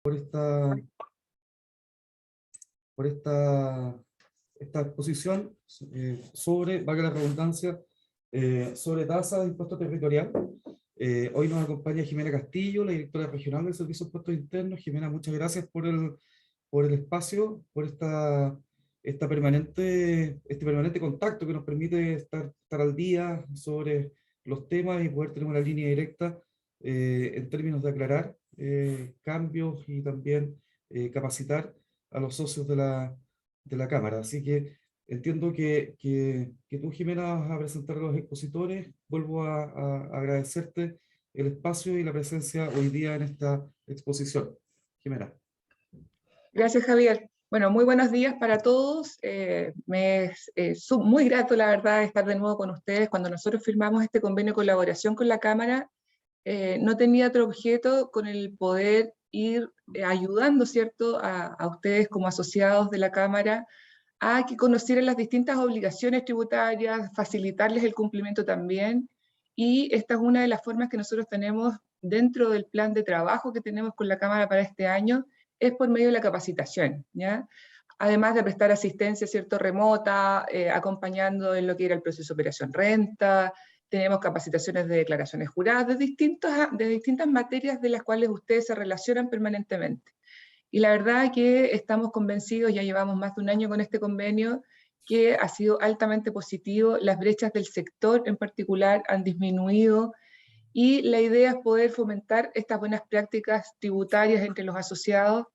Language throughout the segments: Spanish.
por esta exposición sobre, valga la redundancia, sobre tasa de impuesto territorial. Hoy nos acompaña Jimena Castillo, la directora regional del Servicio de Impuestos Internos. Jimena, muchas gracias por el espacio, por este permanente contacto que nos permite estar al día sobre los temas y poder tener una línea directa en términos de aclarar cambios y también capacitar a los socios de la Cámara. Así que entiendo que tú, Jimena, vas a presentar a los expositores. Vuelvo a agradecerte el espacio y la presencia hoy día en esta exposición. Jimena. Gracias, Javier. Bueno, muy buenos días para todos. Me es muy grato, la verdad, estar de nuevo con ustedes. Cuando nosotros firmamos este convenio de colaboración con la Cámara, no tenía otro objeto con el poder ir ayudando, ¿cierto?, a ustedes como asociados de la Cámara a que conocieran las distintas obligaciones tributarias, facilitarles el cumplimiento también. Y esta es una de las formas que nosotros tenemos dentro del plan de trabajo que tenemos con la Cámara para este año, es por medio de la capacitación, ¿ya? Además de prestar asistencia, ¿cierto?, remota, acompañando en lo que era el proceso de operación renta. Tenemos capacitaciones de declaraciones juradas, de distintas materias de las cuales ustedes se relacionan permanentemente. Y la verdad que estamos convencidos, ya llevamos más de un año con este convenio, que ha sido altamente positivo. Las brechas del sector en particular han disminuido, y la idea es poder fomentar estas buenas prácticas tributarias entre los asociados,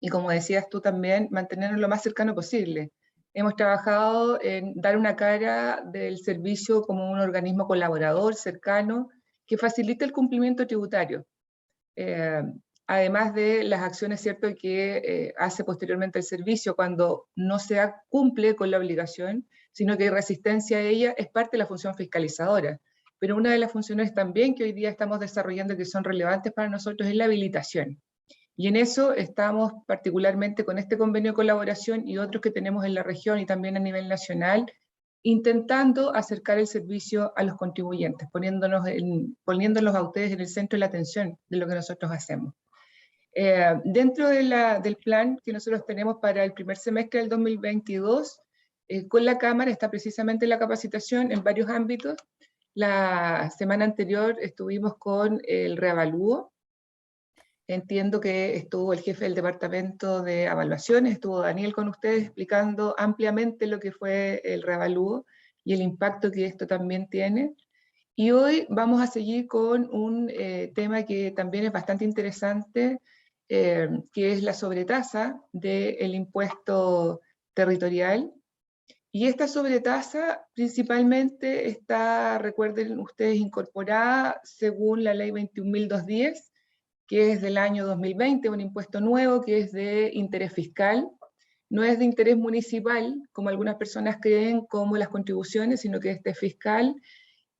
y como decías tú también, mantenernos lo más cercano posible. Hemos trabajado en dar una cara del servicio como un organismo colaborador, cercano, que facilite el cumplimiento tributario. Además de las acciones, ¿cierto?, que hace posteriormente el servicio cuando no se cumple con la obligación, sino que hay resistencia a ella, es parte de la función fiscalizadora. Pero una de las funciones también que hoy día estamos desarrollando que son relevantes para nosotros es la habilitación. Y en eso estamos particularmente con este convenio de colaboración y otros que tenemos en la región y también a nivel nacional, intentando acercar el servicio a los contribuyentes, poniéndolos a ustedes en el centro de la atención de lo que nosotros hacemos. Dentro del plan que nosotros tenemos para el primer semestre del 2022, con la Cámara está precisamente la capacitación en varios ámbitos. La semana anterior estuvimos con el reavalúo. Entiendo que estuvo el jefe del departamento de evaluaciones, estuvo Daniel con ustedes explicando ampliamente lo que fue el reavalúo y el impacto que esto también tiene. Y hoy vamos a seguir con un tema que también es bastante interesante, que es la sobretasa del impuesto territorial. Y esta sobretasa principalmente está, recuerden ustedes, incorporada según la ley 21.210, que es del año 2020, un impuesto nuevo que es de interés fiscal. No es de interés municipal, como algunas personas creen, como las contribuciones, sino que este es fiscal,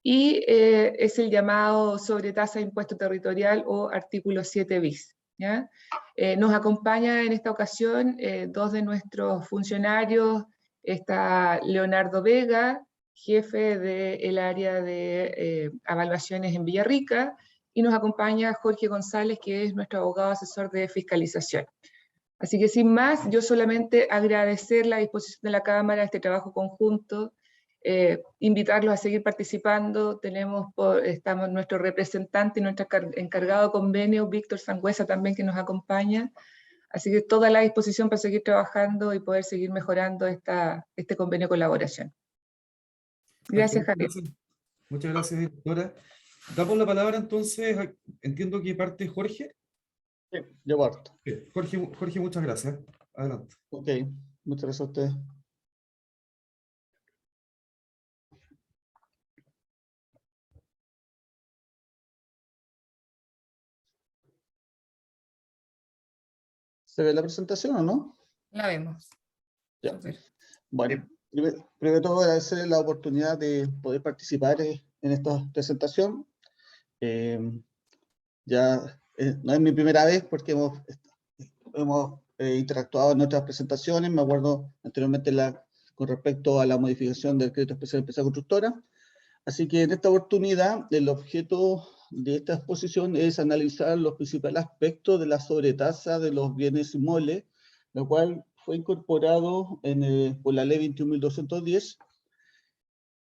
y es el llamado sobretasa de impuesto territorial o artículo 7 bis. ¿Ya? Nos acompaña en esta ocasión dos de nuestros funcionarios. Está Leonardo Vega, jefe del área de evaluaciones en Villarrica, y nos acompaña Jorge González, que es nuestro abogado asesor de fiscalización. Así que sin más, yo solamente agradecer la disposición de la Cámara a este trabajo conjunto, invitarlos a seguir participando. Estamos nuestro representante y nuestro encargado de convenio, Víctor Sangüesa, también, que nos acompaña. Así que toda la disposición para seguir trabajando y poder seguir mejorando este convenio de colaboración. Gracias, Javier. Muchas gracias, directora. Damos la palabra entonces, entiendo que parte Jorge. Sí, yo parto. Jorge, muchas gracias. Adelante. Ok, muchas gracias a ustedes. ¿Se ve la presentación o no? La vemos. Ya. Bueno, primero de todo agradecer la oportunidad de poder participar en esta presentación. Ya no es mi primera vez porque hemos interactuado en otras presentaciones. Me acuerdo anteriormente con respecto a la modificación del crédito especial de empresa constructora. Así que en esta oportunidad el objeto de esta exposición es analizar los principales aspectos de la sobretasa de los bienes inmuebles, lo cual fue incorporado por la ley 21.210,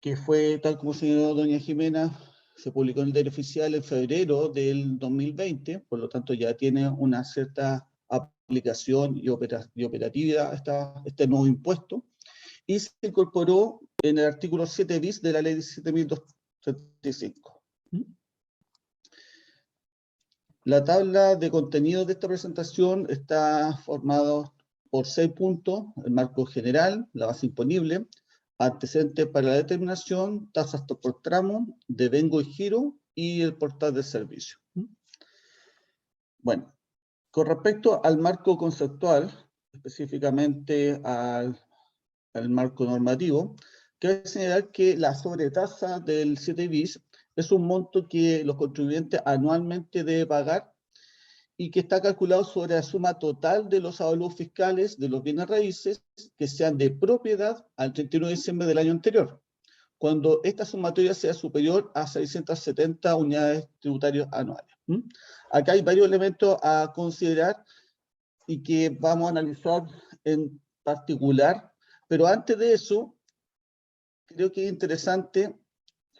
que fue, tal como señaló doña Jimena, se publicó en el Diario Oficial en febrero del 2020, por lo tanto ya tiene una cierta aplicación y operatividad este nuevo impuesto, y se incorporó en el artículo 7 bis de la ley 17.235. La tabla de contenido de esta presentación está formada por 6 puntos: el marco general, la base imponible, antecedentes para la determinación, tasas por tramo, devengo y giro, y el portal de servicio. Bueno, con respecto al marco conceptual, específicamente al marco normativo, cabe señalar que la sobretasa del 7 bis es un monto que los contribuyentes anualmente deben pagar y que está calculado sobre la suma total de los avalúos fiscales de los bienes raíces que sean de propiedad al 31 de diciembre del año anterior, cuando esta sumatoria sea superior a 670 unidades tributarias anuales. Acá hay varios elementos a considerar y que vamos a analizar en particular, pero antes de eso, creo que es interesante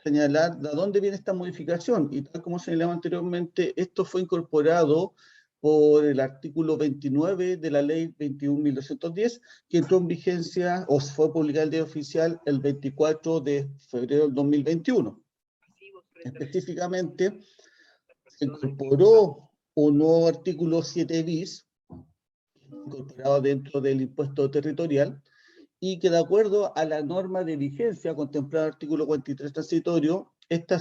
señalar de dónde viene esta modificación, y tal como señalamos anteriormente, esto fue incorporado por el artículo 29 de la ley 21.210, que entró en vigencia o fue publicada en el Diario Oficial el 24 de febrero del 2021. Específicamente, se incorporó un nuevo artículo 7 bis, incorporado dentro del impuesto territorial, y que de acuerdo a la norma de vigencia contemplada en el artículo 43 transitorio, este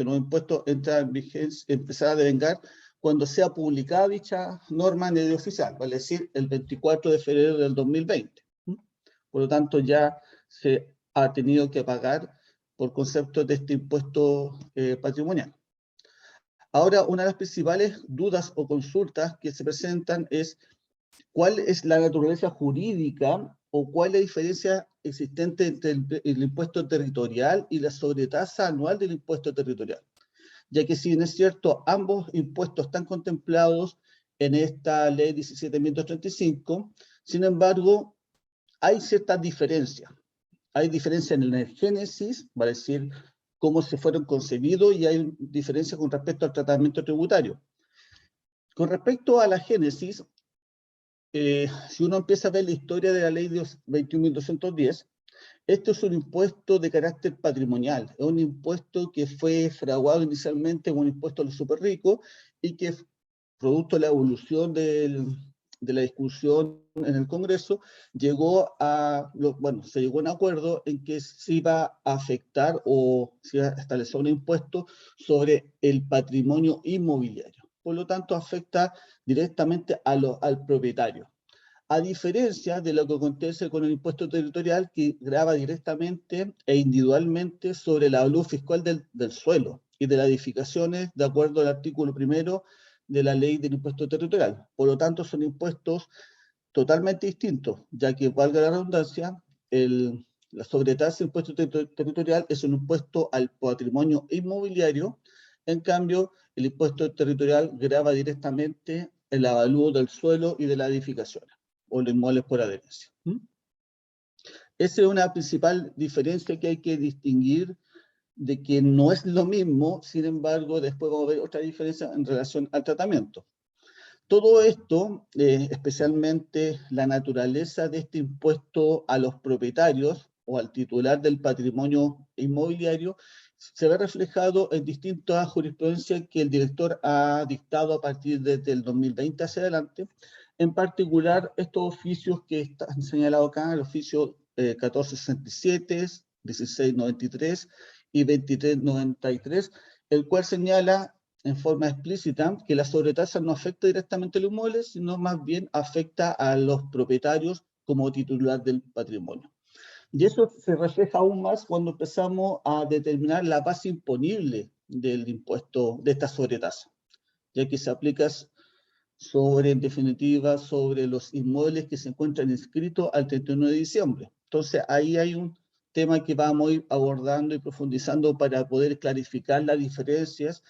nuevo impuesto entra en vigencia, empezará a devengar cuando sea publicada dicha norma en el Diario Oficial, vale decir, el 24 de febrero del 2020. Por lo tanto, ya se ha tenido que pagar por concepto de este impuesto patrimonial. Ahora, una de las principales dudas o consultas que se presentan es ¿cuál es la naturaleza jurídica o cuál es la diferencia existente entre el impuesto territorial y la sobretasa anual del impuesto territorial? Ya que si bien es cierto, ambos impuestos están contemplados en esta ley 17.235, sin embargo, hay ciertas diferencias. Hay diferencia en el génesis, vale decir, cómo se fueron concebidos, y hay diferencia con respecto al tratamiento tributario. Con respecto a la génesis, si uno empieza a ver la historia de la ley 21.210, esto es un impuesto de carácter patrimonial, es un impuesto que fue fraguado inicialmente como un impuesto a los súper ricos y que, producto de la evolución de la discusión en el Congreso, se llegó a un acuerdo en que se iba a afectar o se iba a establecer un impuesto sobre el patrimonio inmobiliario. Por lo tanto, afecta directamente al propietario. A diferencia de lo que acontece con el impuesto territorial, que grava directamente e individualmente sobre el avalúo fiscal del suelo y de las edificaciones, de acuerdo al artículo 1 de la ley del impuesto territorial. Por lo tanto, son impuestos totalmente distintos, ya que, valga la redundancia, la sobretasa del impuesto territorial es un impuesto al patrimonio inmobiliario. En cambio, el impuesto territorial grava directamente el avalúo del suelo y de las edificaciones o los inmuebles por adherencia. Esa es una principal diferencia que hay que distinguir, de que no es lo mismo. Sin embargo, después vamos a ver otra diferencia en relación al tratamiento. Todo esto, especialmente la naturaleza de este impuesto a los propietarios o al titular del patrimonio inmobiliario, se ve reflejado en distintas jurisprudencias que el director ha dictado a partir desde el 2020 hacia adelante. En particular, estos oficios que están señalados acá, el oficio 1467, 1693 y 2393, el cual señala en forma explícita que la sobretasa no afecta directamente a los inmuebles, sino más bien afecta a los propietarios como titular del patrimonio. Y eso se refleja aún más cuando empezamos a determinar la base imponible del impuesto, de esta sobretasa, ya que se aplica en definitiva, sobre los inmuebles que se encuentran inscritos al 31 de diciembre. Entonces, ahí hay tema que vamos a ir abordando y profundizando para poder clarificar las diferencias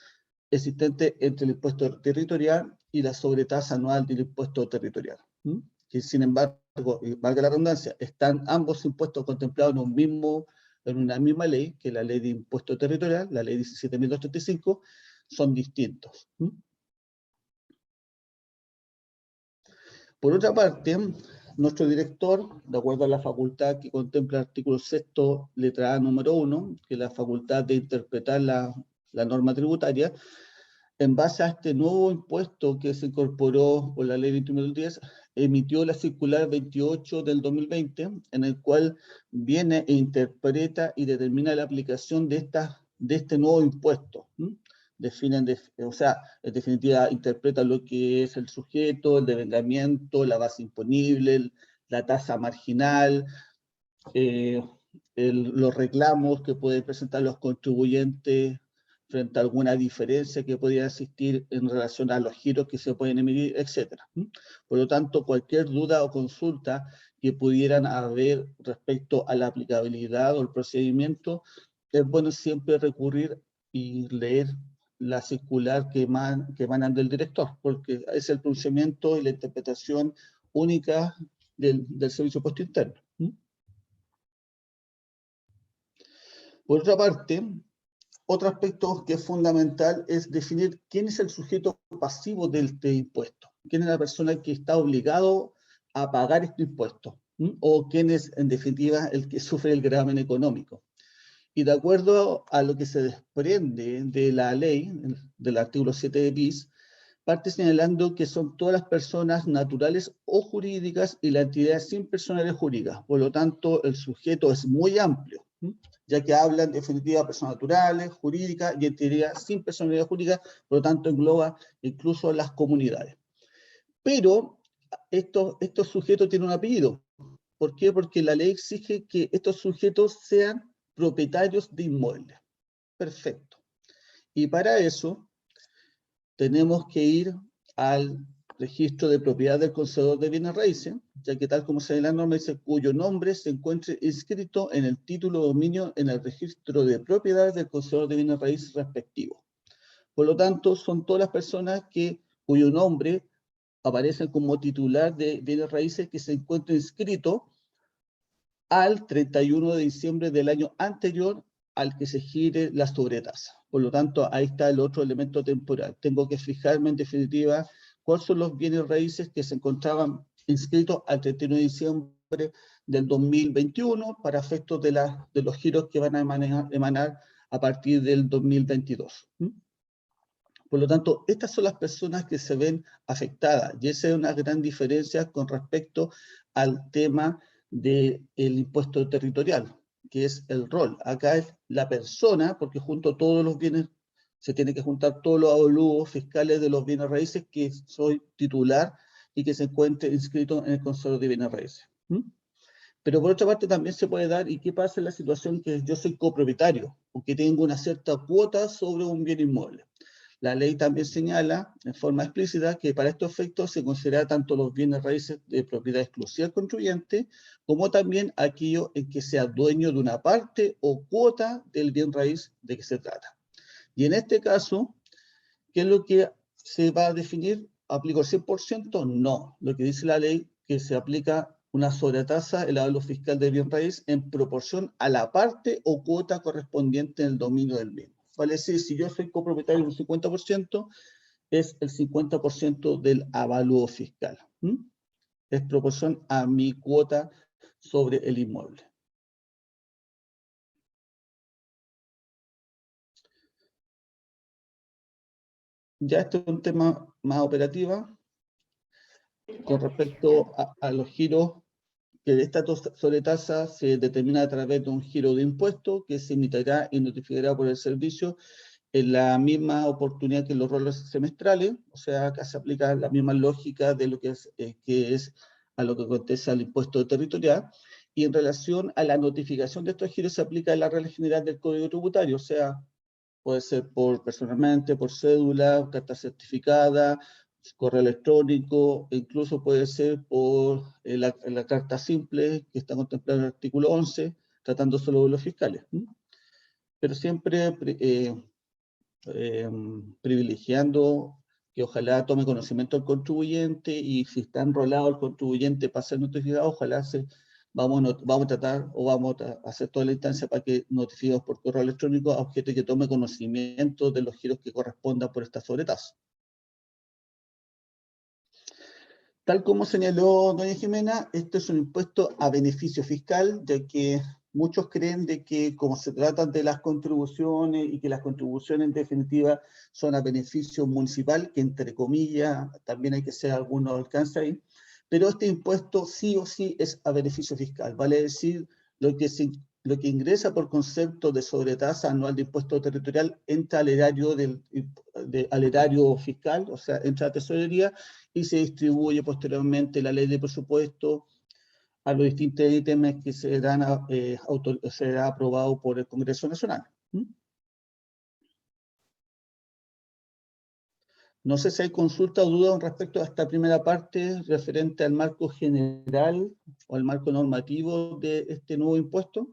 existentes entre el impuesto territorial y la sobretasa anual del impuesto territorial. Que sin embargo, y valga la redundancia, están ambos impuestos contemplados en una misma ley, que es la ley de impuesto territorial, la ley 17.235, son distintos. Por otra parte, nuestro director, de acuerdo a la facultad que contempla el artículo 6º, letra A, número 1, que es la facultad de interpretar la norma tributaria, en base a este nuevo impuesto que se incorporó por la ley 21.10, emitió la circular 28 del 2020, en el cual viene e interpreta y determina la aplicación de este nuevo impuesto. O sea, en definitiva, interpreta lo que es el sujeto, el devengamiento, la base imponible, la tasa marginal, los reclamos que pueden presentar los contribuyentes frente a alguna diferencia que podría existir en relación a los giros que se pueden emitir, etc. Por lo tanto, cualquier duda o consulta que pudieran haber respecto a la aplicabilidad o el procedimiento, es bueno siempre recurrir y leer la circular que emanan del director, porque es el procedimiento y la interpretación única del Servicio de Impuesto Interno. Por otra parte, otro aspecto que es fundamental es definir quién es el sujeto pasivo de este impuesto, quién es la persona que está obligado a pagar este impuesto, o quién es, en definitiva, el que sufre el gravamen económico. Y de acuerdo a lo que se desprende de la ley, del artículo 7 bis, parte señalando que son todas las personas naturales o jurídicas y las entidades sin personalidad jurídica. Por lo tanto, el sujeto es muy amplio, ya que habla en definitiva de personas naturales, jurídicas y entidades sin personalidad jurídica, por lo tanto engloba incluso las comunidades. Pero estos sujetos tienen un apellido. ¿Por qué? Porque la ley exige que estos sujetos sean propietarios de inmuebles. Perfecto. Y para eso tenemos que ir al registro de propiedad del concededor de bienes raíces, ya que tal como se ve en la norma dice cuyo nombre se encuentre inscrito en el título de dominio en el registro de propiedades del concededor de bienes raíces respectivo. Por lo tanto, son todas las personas cuyo nombre aparecen como titular de bienes raíces que se encuentra inscrito al 31 de diciembre del año anterior al que se gire la sobretasa. Por lo tanto, ahí está el otro elemento temporal. Tengo que fijarme en definitiva cuáles son los bienes raíces que se encontraban inscritos al 31 de diciembre del 2021 para efectos de los giros que van a emanar a partir del 2022. Por lo tanto, estas son las personas que se ven afectadas y esa es una gran diferencia con respecto al tema del impuesto territorial, que es el rol. Acá es la persona, porque junto a todos los bienes, se tiene que juntar todos los avalúos fiscales de los bienes raíces que soy titular y que se encuentre inscrito en el Consejo de Bienes Raíces. Pero por otra parte también se puede dar, ¿y qué pasa en la situación que yo soy copropietario o que tengo una cierta cuota sobre un bien inmueble? La ley también señala en forma explícita que para estos efectos se considera tanto los bienes raíces de propiedad exclusiva del contribuyente, como también aquello en que sea dueño de una parte o cuota del bien raíz de que se trata. Y en este caso, ¿qué es lo que se va a definir? ¿Aplico el 100%? No. Lo que dice la ley que se aplica una sobretasa, el avalúo fiscal del bien raíz, en proporción a la parte o cuota correspondiente en el dominio del mismo. Vale decir, si yo soy copropietario de un 50%, es el 50% del avalúo fiscal. Es proporción a mi cuota sobre el inmueble. Ya esto es un tema más operativo con respecto a los giros, que esta sobretasa se determina a través de un giro de impuesto que se emitirá y notificará por el servicio en la misma oportunidad que los roles semestrales, o sea, acá se aplica la misma lógica de lo que es a lo que acontece al impuesto territorial, y en relación a la notificación de estos giros se aplica la regla general del Código Tributario, o sea, puede ser personalmente, por cédula, carta certificada, correo electrónico, incluso puede ser por la carta simple que está contemplada en el artículo 11, tratando solo de los fiscales. Pero siempre privilegiando que ojalá tome conocimiento el contribuyente, y si está enrolado el contribuyente para ser notificado, ojalá vamos a tratar o vamos a hacer toda la instancia para que notifiquemos por correo electrónico a objeto de que tome conocimiento de los giros que correspondan por esta sobretasa. Tal como señaló doña Jimena, este es un impuesto a beneficio fiscal, ya que muchos creen de que como se tratan de las contribuciones y que las contribuciones en definitiva son a beneficio municipal, que entre comillas también hay que hacer algunos alcances ahí, pero este impuesto sí o sí es a beneficio fiscal, vale decir, lo que ingresa por concepto de sobretasa anual de impuesto territorial entra al erario, al erario fiscal, o sea, entra a tesorería y se distribuye posteriormente la ley de presupuesto a los distintos ítems que será aprobado por el Congreso Nacional. No sé si hay consulta o duda respecto a esta primera parte referente al marco general o al marco normativo de este nuevo impuesto,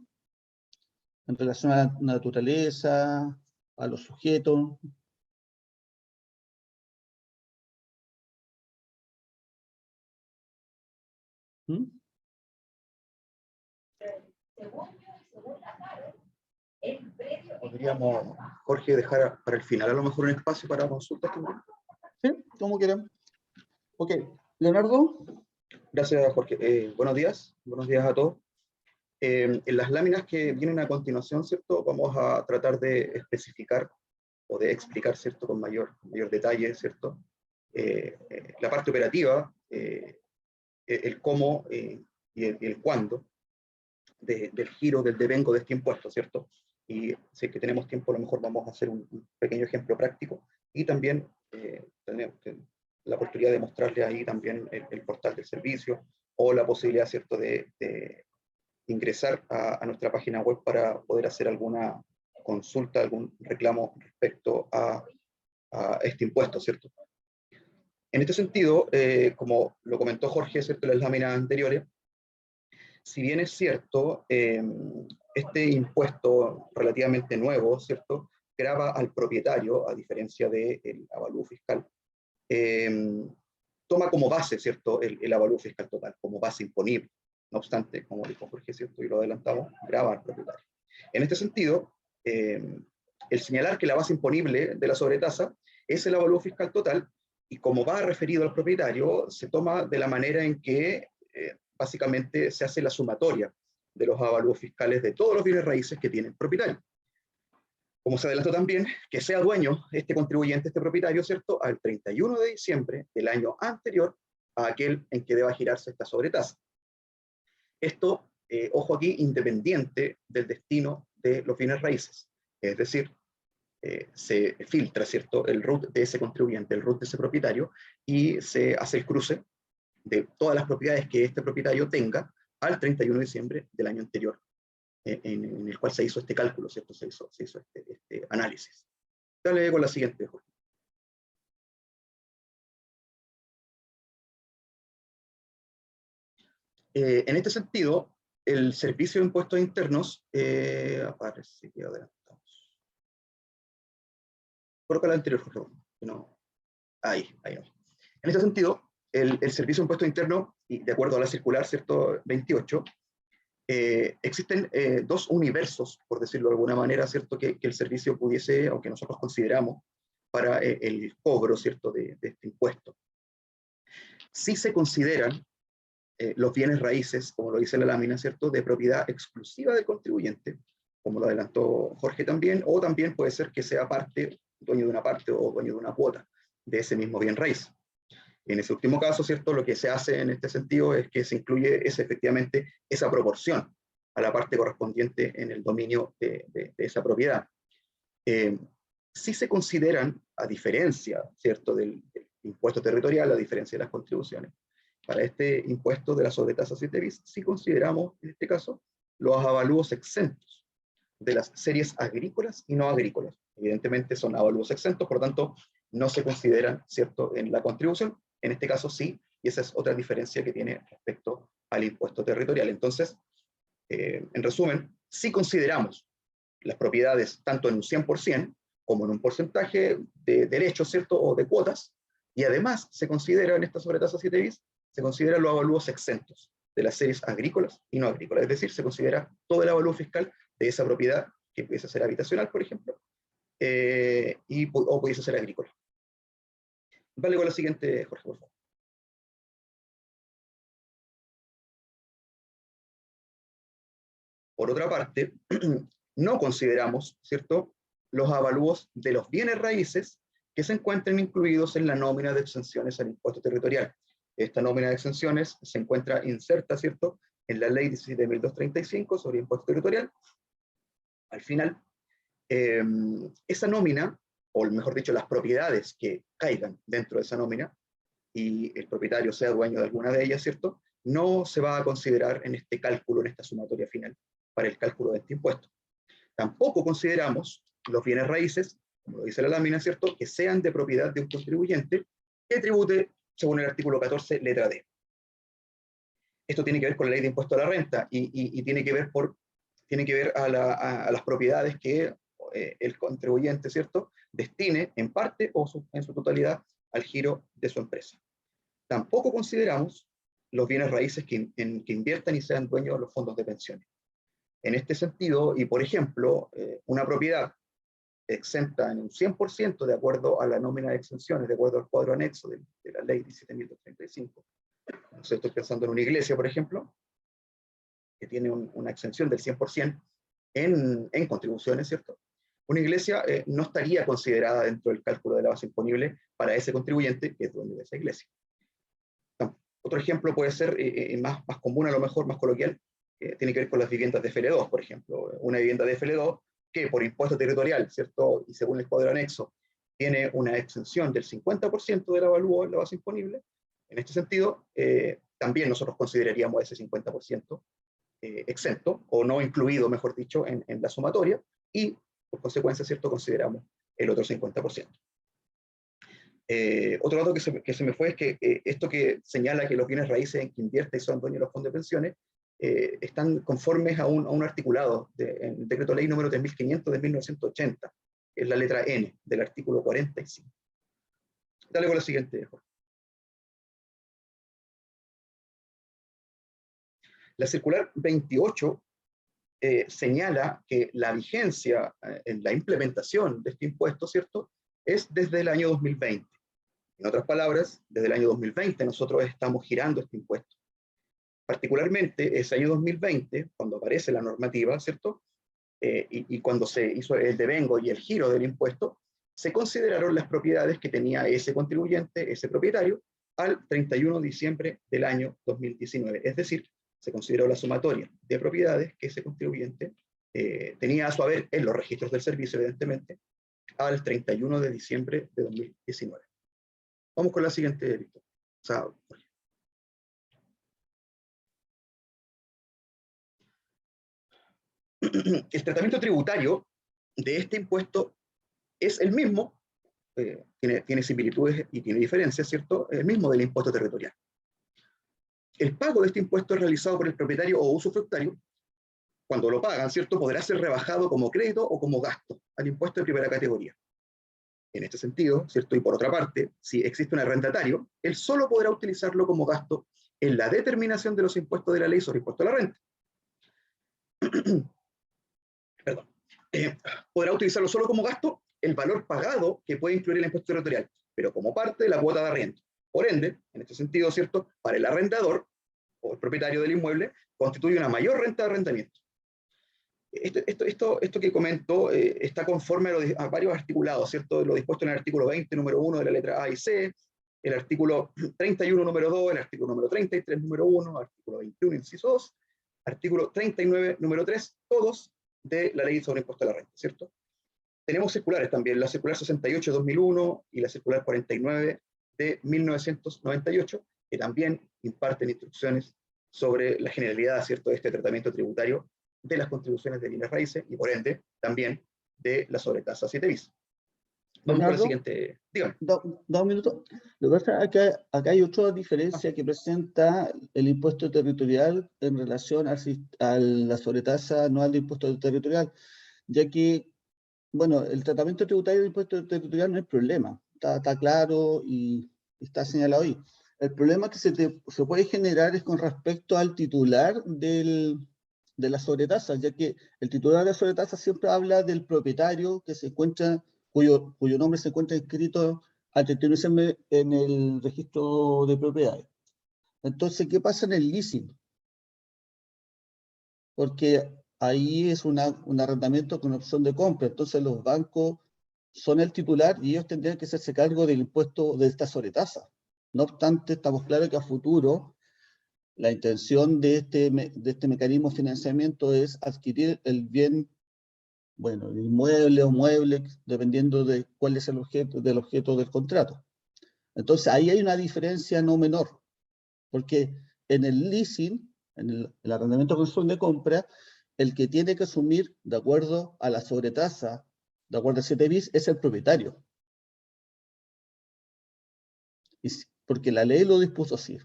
en relación a la naturaleza, a los sujetos. Podríamos, Jorge, dejar para el final a lo mejor un espacio para consultas también. Sí, como quieran. Ok, Leonardo. Gracias, Jorge. Buenos días a todos. En las láminas que vienen a continuación, ¿cierto? Vamos a tratar de especificar o de explicar, ¿cierto? Con mayor detalle, ¿cierto? La parte operativa, el cómo y el cuándo del giro, del devengo de este impuesto, ¿cierto? Y si es que tenemos tiempo, a lo mejor vamos a hacer un pequeño ejemplo práctico, y también tenemos la oportunidad de mostrarle ahí también el portal del servicio, o la posibilidad, ¿cierto?, de ingresar a nuestra página web para poder hacer alguna consulta, algún reclamo respecto a este impuesto, ¿cierto? En este sentido, como lo comentó Jorge, ¿cierto?, en las láminas anteriores, si bien es cierto, este impuesto relativamente nuevo, ¿cierto?, grava al propietario, a diferencia del avalúo fiscal. Toma como base, ¿cierto?, el avalúo fiscal total, como base imponible. No obstante, como dijo Jorge, ¿cierto?, y lo adelantamos, grava al propietario. En este sentido, el señalar que la base imponible de la sobretasa es el avalúo fiscal total, y como va referido al propietario, se toma de la manera en que básicamente se hace la sumatoria de los avalúos fiscales de todos los bienes raíces que tiene el propietario. Como se adelantó también, que sea dueño este contribuyente, este propietario, ¿cierto?, al 31 de diciembre del año anterior a aquel en que deba girarse esta sobretasa. Esto, ojo aquí, independiente del destino de los bienes raíces. Es decir, se filtra, ¿cierto?, el RUT de ese contribuyente, el RUT de ese propietario, y se hace el cruce de todas las propiedades que este propietario tenga al 31 de diciembre del año anterior, en el cual se hizo este cálculo, ¿cierto? Se hizo este análisis. Dale con la siguiente, Jorge. En este sentido, el Servicio de Impuestos Internos, parece que adelantamos. Coloca la anterior, por favor. No. Ahí no. En este sentido, el Servicio de Impuestos Internos, y de acuerdo a la circular, ¿cierto?, 28, existen dos universos, por decirlo de alguna manera, ¿cierto?, que el servicio pudiese, o que nosotros consideramos, para el cobro, ¿cierto?, de este impuesto. Si se consideran los bienes raíces, como lo dice la lámina, ¿cierto?, de propiedad exclusiva del contribuyente, como lo adelantó Jorge también, o también puede ser que sea dueño de una parte o dueño de una cuota de ese mismo bien raíz. En ese último caso, ¿cierto?, lo que se hace en este sentido es que se incluye efectivamente esa proporción a la parte correspondiente en el dominio de esa propiedad. Si se consideran, a diferencia, ¿cierto?, del impuesto territorial, a diferencia de las contribuciones, para este impuesto de la sobretasa 7 bis, si consideramos, en este caso, los avalúos exentos de las series agrícolas y no agrícolas. Evidentemente son avalúos exentos, por lo tanto, no se consideran, ¿cierto?, en la contribución. En este caso sí, y esa es otra diferencia que tiene respecto al impuesto territorial. Entonces, en resumen, si consideramos las propiedades tanto en un 100% como en un porcentaje de derechos, ¿cierto? O de cuotas, y además se considera en esta sobretasa 7 bis, se consideran los avalúos exentos de las series agrícolas y no agrícolas, es decir, se considera todo el avalúo fiscal de esa propiedad, que pudiese ser habitacional, por ejemplo, o pudiese ser agrícola. Vale con la siguiente, Jorge, por favor. Por otra parte, no consideramos, ¿cierto?, los avalúos de los bienes raíces que se encuentren incluidos en la nómina de exenciones al impuesto territorial. Esta nómina de exenciones se encuentra inserta, ¿cierto?, en la ley 17.235 sobre impuesto territorial. Al final, esa nómina, o mejor dicho, las propiedades que caigan dentro de esa nómina, y el propietario sea dueño de alguna de ellas, ¿cierto?, no se va a considerar en este cálculo, en esta sumatoria final, para el cálculo de este impuesto. Tampoco consideramos los bienes raíces, como lo dice la lámina, ¿cierto?, que sean de propiedad de un contribuyente que tribute según el artículo 14, letra D. Esto tiene que ver con la ley de impuesto a la renta y tiene que ver a las propiedades que el contribuyente, ¿cierto?, destine en parte o en su totalidad al giro de su empresa. Tampoco consideramos los bienes raíces que inviertan y sean dueños de los fondos de pensiones. En este sentido, y por ejemplo, una propiedad exenta en un 100% de acuerdo a la nómina de exenciones, de acuerdo al cuadro anexo de la ley 17.235. No sé, estoy pensando en una iglesia, por ejemplo, que tiene una exención del 100% en contribuciones, ¿cierto? Una iglesia no estaría considerada dentro del cálculo de la base imponible para ese contribuyente que es dueño de esa iglesia. Otro ejemplo puede ser más común, a lo mejor, más coloquial, tiene que ver con las viviendas de FL2, por ejemplo. Una vivienda de FL2 que por impuesto territorial, ¿cierto?, y según el cuadro anexo, tiene una exención del 50% del avalúo en la base imponible. En este sentido, también nosotros consideraríamos ese 50% exento, o no incluido, mejor dicho, en la sumatoria, y por consecuencia, ¿cierto?, consideramos el otro 50%. Otro dato que se me fue es que esto que señala que los bienes raíces en que invierte y son dueños de los fondos de pensiones están conformes a un articulado en el decreto ley número 3500 de 1980, que es la letra N del artículo 45. Dale con la siguiente, Jorge. La circular 28 señala que la vigencia en la implementación de este impuesto, ¿cierto?, es desde el año 2020. En otras palabras, desde el año 2020 nosotros estamos girando este impuesto. Particularmente ese año 2020, cuando aparece la normativa, ¿cierto?, y cuando se hizo el devengo y el giro del impuesto, se consideraron las propiedades que tenía ese contribuyente, ese propietario, al 31 de diciembre del año 2019. Es decir, se consideró la sumatoria de propiedades que ese contribuyente tenía a su haber en los registros del servicio, evidentemente, al 31 de diciembre de 2019. Vamos con la siguiente, Víctor. El tratamiento tributario de este impuesto es el mismo, tiene similitudes y tiene diferencias, ¿cierto? El mismo del impuesto territorial. El pago de este impuesto es realizado por el propietario o usufructario. Cuando lo pagan, ¿cierto?, podrá ser rebajado como crédito o como gasto al impuesto de primera categoría. En este sentido, ¿cierto?, y por otra parte, si existe un arrendatario, él solo podrá utilizarlo como gasto en la determinación de los impuestos de la ley sobre impuesto a la renta. Perdón. Podrá utilizarlo solo como gasto el valor pagado que puede incluir el impuesto territorial, pero como parte de la cuota de arriendo. Por ende, en este sentido, ¿cierto?, para el arrendador o el propietario del inmueble constituye una mayor renta de arrendamiento. Esto que comento está conforme a varios articulados, ¿cierto? Lo dispuesto en el artículo 20, número 1 de la letra A y C, el artículo 31, número 2, el artículo número 33, número 1, artículo 21, inciso 2, artículo 39, número 3, todos de la ley sobre impuesto a la renta, ¿cierto? Tenemos circulares también, la circular 68 de 2001 y la circular 49 de 1998, que también imparten instrucciones sobre la generalidad, ¿cierto?, de este tratamiento tributario de las contribuciones de bienes raíces y por ende también de la sobretasa 7 bis. Vamos con la Bernardo, siguiente. Dígame. dos minutos. Lo que pasa es que acá hay otra diferencia que presenta el impuesto territorial en relación a la sobretasa anual de impuesto territorial, ya que, bueno, el tratamiento tributario del impuesto territorial no es problema, está claro y está señalado ahí. El problema que se puede generar es con respecto al titular de la sobretasa, ya que el titular de la sobretasa siempre habla del propietario que se encuentra, cuyo nombre se encuentra inscrito al 31 de diciembre en el registro de propiedades. Entonces, ¿qué pasa en el leasing? Porque ahí es un arrendamiento con opción de compra, entonces los bancos son el titular y ellos tendrían que hacerse cargo del impuesto de esta sobretasa. No obstante, estamos claros que a futuro la intención de este mecanismo de financiamiento es adquirir el bien, bueno, el inmueble o mueble, dependiendo de cuál es el objeto del contrato. Entonces, ahí hay una diferencia no menor, porque en el leasing, en el arrendamiento con opción de compra, el que tiene que asumir, de acuerdo a la sobretasa, de acuerdo al 7 bis, es el propietario. Porque la ley lo dispuso así.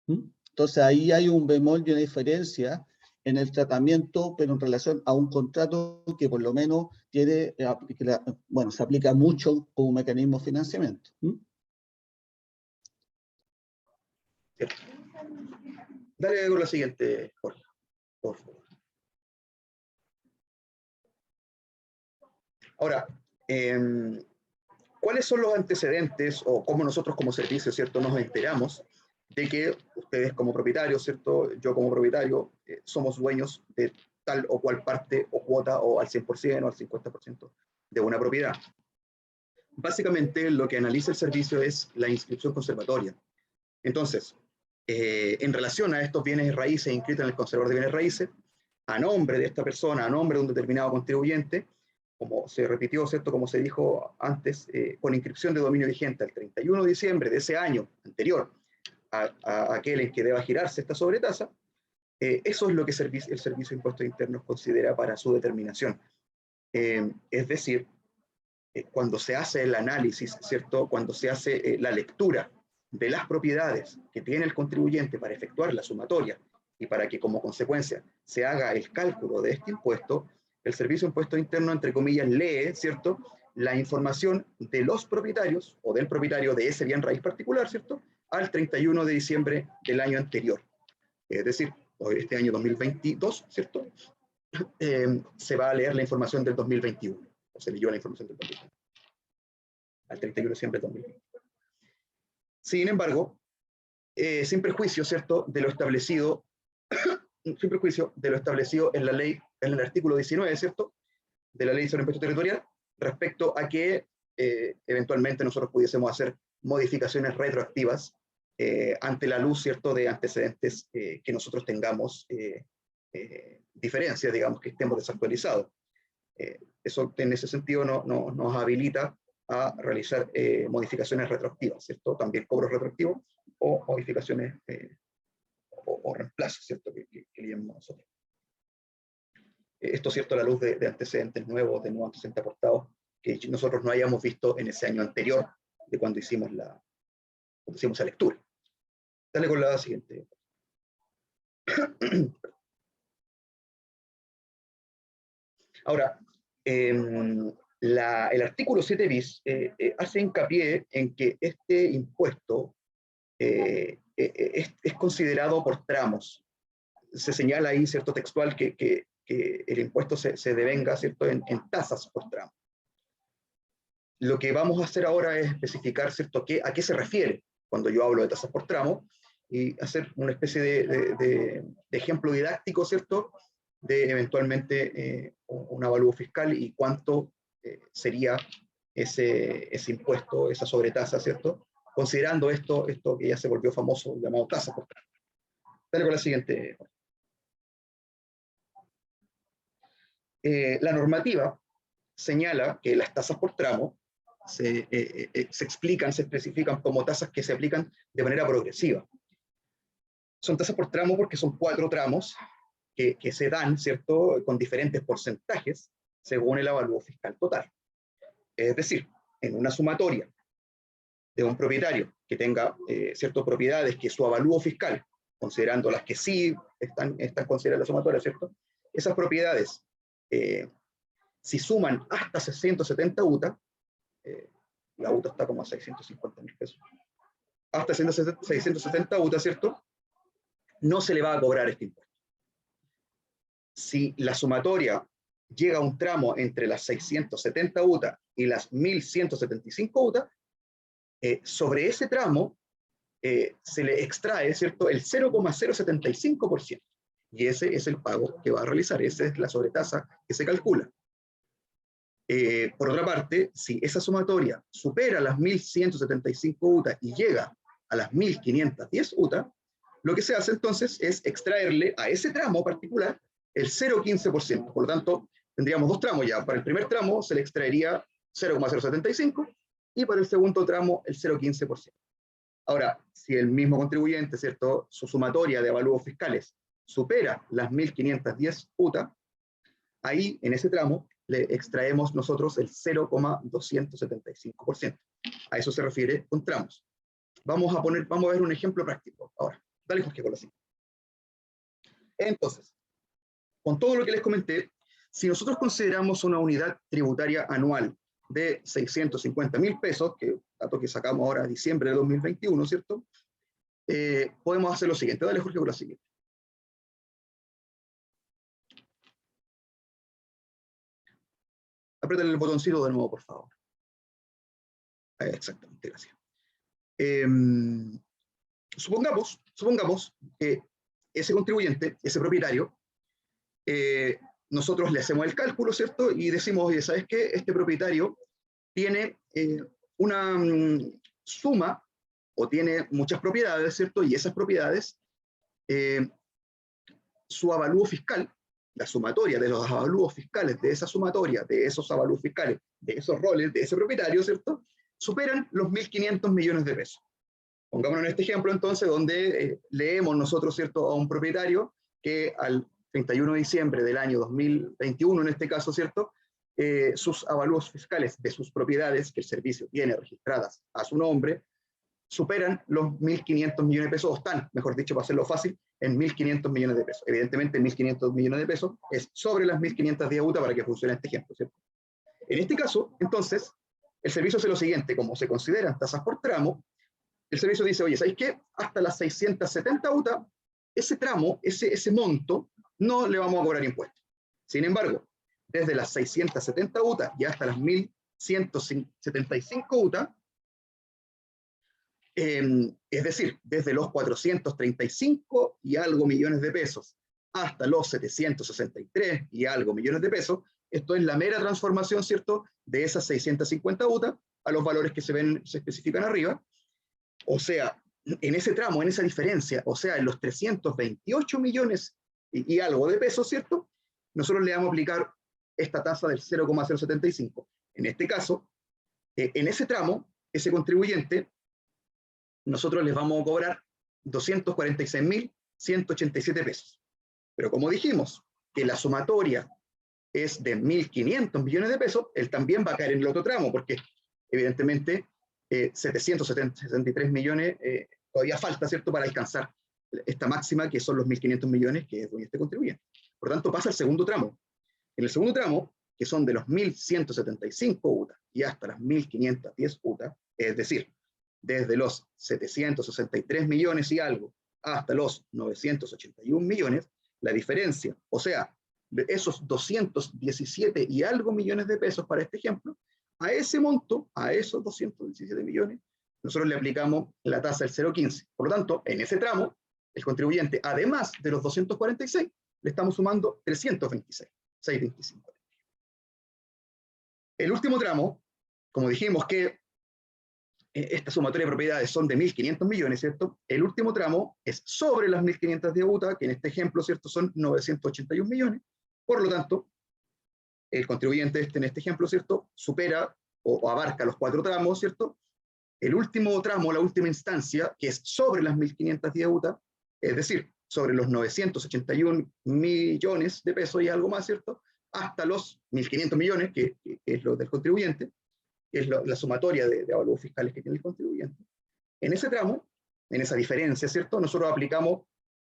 Entonces ahí hay un bemol y una diferencia en el tratamiento, pero en relación a un contrato que por lo menos tiene, bueno, se aplica mucho como mecanismo de financiamiento. Dale con la siguiente, Jorge, por favor. Ahora, ¿cuáles son los antecedentes o cómo nosotros como servicio, ¿cierto?, nos enteramos de que ustedes como propietarios, ¿cierto?, yo como propietario, somos dueños de tal o cual parte o cuota o al 100% o al 50% de una propiedad? Básicamente lo que analiza el servicio es la inscripción conservatoria. Entonces, en relación a estos bienes raíces inscritos en el conservador de bienes raíces, a nombre de esta persona, a nombre de un determinado contribuyente, como se repitió, ¿cierto?, como se dijo antes, con inscripción de dominio vigente al 31 de diciembre de ese año anterior a aquel en que deba girarse esta sobretasa, eso es lo que el Servicio de Impuestos Internos considera para su determinación. Es decir, cuando se hace el análisis, ¿cierto?, cuando se hace la lectura de las propiedades que tiene el contribuyente para efectuar la sumatoria y para que como consecuencia se haga el cálculo de este impuesto, el Servicio de Impuestos Internos, entre comillas, lee, ¿cierto?, la información de los propietarios o del propietario de ese bien raíz particular, ¿cierto?, al 31 de diciembre del año anterior. Es decir, este año 2022, ¿cierto?, se va a leer la información del 2021, o se leyó la información del 2021, al 31 de diciembre del 2021. Sin embargo, sin perjuicio, ¿cierto?, de lo establecido, sin perjuicio de lo establecido en la ley, en el artículo 19, ¿cierto?, de la ley sobre impuesto territorial, respecto a que eventualmente nosotros pudiésemos hacer modificaciones retroactivas ante la luz, ¿cierto?, de antecedentes que nosotros tengamos diferencias, digamos, que estemos desactualizados. Eso en ese sentido nos habilita a realizar modificaciones retroactivas, ¿cierto? También cobros retroactivos o modificaciones o reemplazos, ¿cierto?, que le llamamos nosotros. Esto, ¿cierto?, a la luz de antecedentes nuevos, de nuevos antecedentes aportados, que nosotros no hayamos visto en ese año anterior de cuando hicimos la lectura. Dale con la siguiente. Ahora, el artículo 7 bis hace hincapié en que este impuesto es considerado por tramos. Se señala ahí, ¿cierto?, textual, que el impuesto se devenga, ¿cierto?, en tasas por tramo. Lo que vamos a hacer ahora es especificar, ¿cierto?, a qué se refiere cuando yo hablo de tasas por tramo y hacer una especie de ejemplo didáctico, ¿cierto?, de eventualmente un avalúo fiscal y cuánto sería ese impuesto, esa sobretasa, ¿cierto?, considerando esto que ya se volvió famoso, llamado tasa por tramo. Dale con la siguiente. La normativa señala que las tasas por tramo se explican, se especifican como tasas que se aplican de manera progresiva. Son tasas por tramo porque son 4 tramos que se dan, ¿cierto?, con diferentes porcentajes según el avalúo fiscal total. Es decir, en una sumatoria de un propietario que tenga ciertas propiedades que su avalúo fiscal, considerando las que sí están consideradas la sumatoria, ¿cierto? Esas propiedades, si suman hasta 670 UTA, la UTA está como a 650.000 pesos, hasta 670 UTA, ¿cierto? No se le va a cobrar este impuesto. Si la sumatoria llega a un tramo entre las 670 UTA y las 1.175 UTA, sobre ese tramo se le extrae, ¿cierto?, el 0,075%. Y ese es el pago que va a realizar, esa es la sobretasa que se calcula. Por otra parte, si esa sumatoria supera las 1.175 UTA y llega a las 1.510 UTA, lo que se hace entonces es extraerle a ese tramo particular el 0,15%. Por lo tanto, tendríamos dos tramos ya. Para el primer tramo se le extraería 0,075 y para el segundo tramo el 0,15%. Ahora, si el mismo contribuyente, ¿cierto?, su sumatoria de avalúos fiscales supera las 1.510 UTA, ahí en ese tramo le extraemos nosotros el 0,275%. A eso se refiere con tramos. Vamos a ver un ejemplo práctico ahora. Dale, Jorge, con la siguiente. Entonces, con todo lo que les comenté, si nosotros consideramos una unidad tributaria anual de 650.000 pesos, que dato que sacamos ahora en diciembre de 2021, ¿cierto? Podemos hacer lo siguiente. Dale, Jorge, con la siguiente. Apriétale el botoncito de nuevo, por favor. Exactamente, gracias. Supongamos que ese contribuyente, ese propietario, nosotros le hacemos el cálculo, ¿cierto? Y decimos, oye, ¿sabes qué? Este propietario tiene una suma o tiene muchas propiedades, ¿cierto? Y esas propiedades, su avalúo fiscal, la sumatoria de los avalúos fiscales de esa sumatoria, de esos avalúos fiscales, de esos roles, de ese propietario, ¿cierto?, superan los 1.500 millones de pesos. Pongámonos en este ejemplo, entonces, donde leemos nosotros, ¿cierto?, a un propietario que al 31 de diciembre del año 2021, en este caso, ¿cierto?, sus avalúos fiscales de sus propiedades que el servicio tiene registradas a su nombre, superan los 1.500 millones de pesos, o están, mejor dicho, para hacerlo fácil, en 1.500 millones de pesos. Evidentemente, 1.500 millones de pesos es sobre las 1.510 UTA para que funcione este ejemplo, ¿cierto? En este caso, entonces, el servicio hace lo siguiente: como se consideran tasas por tramo, el servicio dice, oye, ¿sabéis qué? Hasta las 670 UTA, ese tramo, ese monto, no le vamos a cobrar impuestos. Sin embargo, desde las 670 UTA y hasta las 1.175 UTA, es decir, desde los 435 y algo millones de pesos hasta los 763 y algo millones de pesos, esto es la mera transformación, ¿cierto?, de esas 650 UTA a los valores que se especifican arriba. O sea, en ese tramo, en esa diferencia, o sea, en los 328 millones y algo de pesos, ¿cierto?, nosotros le vamos a aplicar esta tasa del 0,075. En este caso, en ese tramo, ese contribuyente, nosotros les vamos a cobrar 246.187 pesos. Pero como dijimos, que la sumatoria es de 1.500 millones de pesos, él también va a caer en el otro tramo, porque evidentemente 763 millones todavía falta, ¿cierto?, para alcanzar esta máxima, que son los 1.500 millones, que es donde este contribuyente. Por tanto, pasa al segundo tramo. En el segundo tramo, que son de los 1.175 UTA y hasta las 1.510 UTA, es decir, desde los 763 millones y algo hasta los 981 millones, la diferencia, o sea, de esos 217 y algo millones de pesos para este ejemplo, a ese monto, a esos 217 millones, nosotros le aplicamos la tasa del 0,15. Por lo tanto, en ese tramo, el contribuyente, además de los 246, le estamos sumando 326, 625. El último tramo, como dijimos que esta sumatoria de propiedades son de 1.500 millones, ¿cierto? El último tramo es sobre las 1.500 de UTA, que en este ejemplo, ¿cierto?, son 981 millones. Por lo tanto, el contribuyente en este ejemplo, ¿cierto?, supera o abarca los 4 tramos, ¿cierto? El último tramo, la última instancia, que es sobre las 1.500 de UTA, es decir, sobre los 981 millones de pesos y algo más, ¿cierto?, hasta los 1.500 millones, que es lo del contribuyente, que es la sumatoria de avalúos fiscales que tiene el contribuyente. En ese tramo, en esa diferencia, ¿cierto? Nosotros aplicamos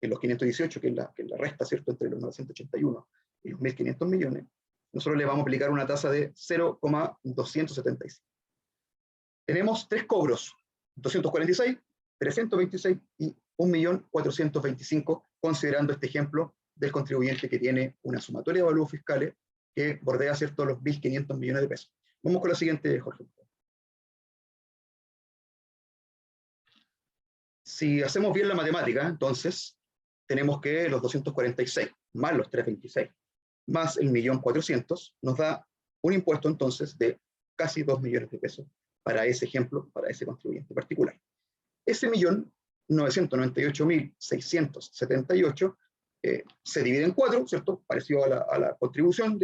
en los 518, que es la resta, ¿cierto?, entre los 981 y los 1.500 millones, nosotros le vamos a aplicar una tasa de 0,275. Tenemos tres cobros, 246, 326 y 1.425, considerando este ejemplo del contribuyente que tiene una sumatoria de avalúos fiscales que bordea, ¿cierto?, los 1.500 millones de pesos. Vamos con la siguiente, Jorge. Si hacemos bien la matemática, entonces, tenemos que los 246, más los 326, más el 1.400.000, nos da un impuesto, entonces, de casi 2 millones de pesos para ese ejemplo, para ese contribuyente particular. Ese 1.998.678 se divide en 4, ¿cierto? Parecido a la contribución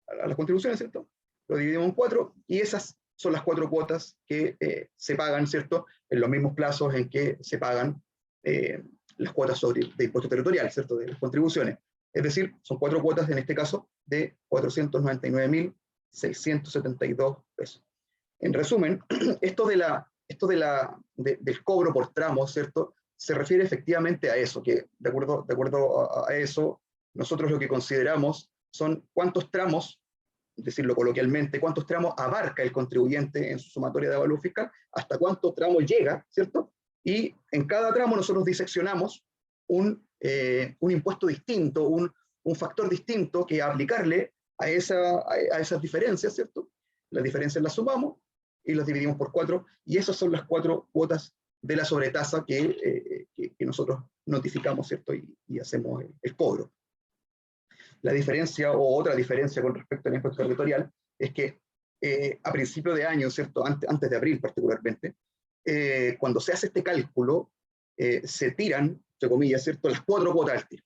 a las contribuciones, ¿cierto? Lo dividimos en 4 y esas son las 4 cuotas que se pagan, ¿cierto?, en los mismos plazos en que se pagan las cuotas de impuesto territorial, ¿cierto?, de las contribuciones. Es decir, son 4 cuotas, en este caso, de 499.672 pesos. En resumen, esto del cobro por tramos, ¿cierto?, se refiere efectivamente a eso, que de acuerdo a eso, nosotros lo que consideramos son cuántos tramos, decirlo coloquialmente, cuántos tramos abarca el contribuyente en su sumatoria de avalúo fiscal, hasta cuánto tramo llega, ¿cierto? Y en cada tramo nosotros diseccionamos un impuesto distinto, un factor distinto que aplicarle a esas diferencias, ¿cierto? Las diferencias las sumamos y las dividimos por 4, y esas son las 4 cuotas de la sobretasa que nosotros notificamos, ¿cierto? Y hacemos el cobro. La diferencia, o otra diferencia con respecto al impuesto territorial, es que a principio de año, ¿cierto?, antes de abril particularmente, cuando se hace este cálculo, se tiran, entre comillas, ¿cierto?, las 4 cuotas al tiro.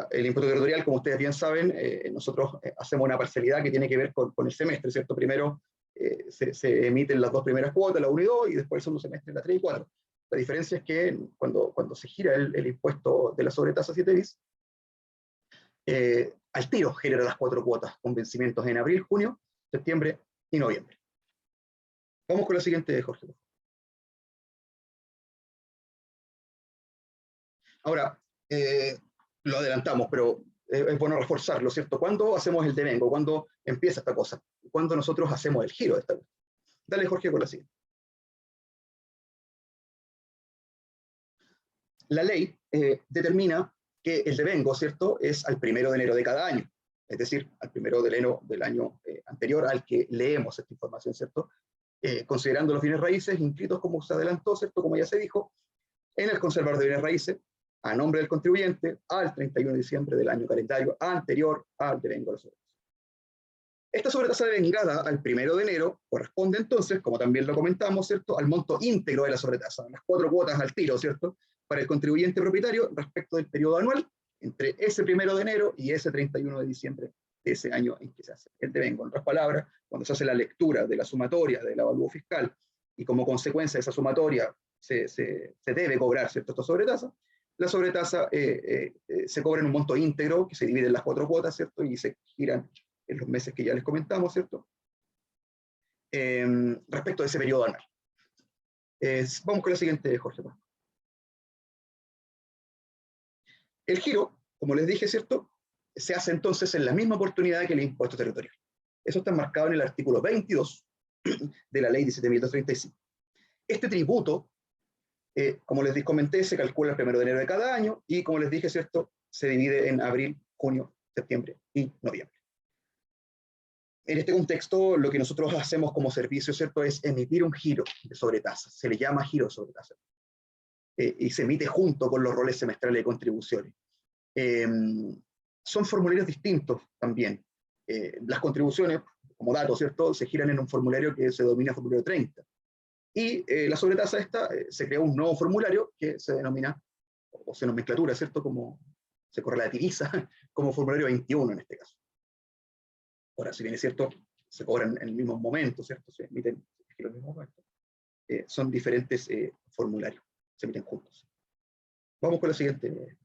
El impuesto territorial, como ustedes bien saben, nosotros hacemos una parcialidad que tiene que ver con el semestre, ¿cierto? Primero se emiten las 2 primeras cuotas, la 1 y 2, y después el segundo semestre la 3 y 4. La diferencia es que cuando se gira el impuesto de la sobretasa 7 bis, al tiro genera las 4 cuotas con vencimientos en abril, junio, septiembre y noviembre. Vamos con la siguiente, Jorge. Ahora, lo adelantamos, pero es bueno reforzarlo, ¿cierto? ¿Cuándo hacemos el devengo? ¿Cuándo empieza esta cosa? ¿Cuándo nosotros hacemos el giro de esta cosa? Dale, Jorge, con la siguiente. La ley determina que el devengo, ¿cierto?, es al 1 de enero de cada año, es decir, al 1 de enero del año anterior al que leemos esta información, ¿cierto?, considerando los bienes raíces inscritos, como se adelantó, ¿cierto?, como ya se dijo, en el conservador de bienes raíces, a nombre del contribuyente, al 31 de diciembre del año calendario anterior al devengo de la sobretasa. Esta sobretasa devengada al 1 de enero corresponde entonces, como también lo comentamos, ¿cierto?, al monto íntegro de la sobretasa, las 4 cuotas al tiro, ¿cierto?, para el contribuyente propietario respecto del periodo anual entre ese 1 de enero y ese 31 de diciembre de ese año en que se hace el devengo. En otras palabras, cuando se hace la lectura de la sumatoria del avalúo fiscal y como consecuencia de esa sumatoria se debe cobrar, ¿cierto?, esta sobretasa, la sobretasa se cobra en un monto íntegro que se divide en las 4 cuotas, ¿cierto?, y se giran en los meses que ya les comentamos, ¿cierto?, respecto de ese periodo anual. Vamos con la siguiente, Jorge. El giro, como les dije, ¿cierto?, se hace entonces en la misma oportunidad que el impuesto territorial. Eso está marcado en el artículo 22 de la ley 17.235. Este tributo, como les comenté, se calcula el 1 de enero de cada año y, como les dije, ¿cierto?, se divide en abril, junio, septiembre y noviembre. En este contexto, lo que nosotros hacemos como servicio, ¿cierto?, es emitir un giro de sobretasa. Se le llama giro de sobretasa. Y se emite junto con los roles semestrales de contribuciones. Son formularios distintos también. Las contribuciones, como dato, ¿cierto?, se giran en un formulario que se denomina formulario 30. Y la sobretasa esta, se creó un nuevo formulario que se denomina, o se nomenclatura, ¿cierto?, como se correlativiza como formulario 21 en este caso. Ahora, si bien es cierto, se cobran en el mismo momento, ¿cierto?, se emiten en el mismo momento. Son diferentes formularios, se emiten juntos. Vamos con la siguiente.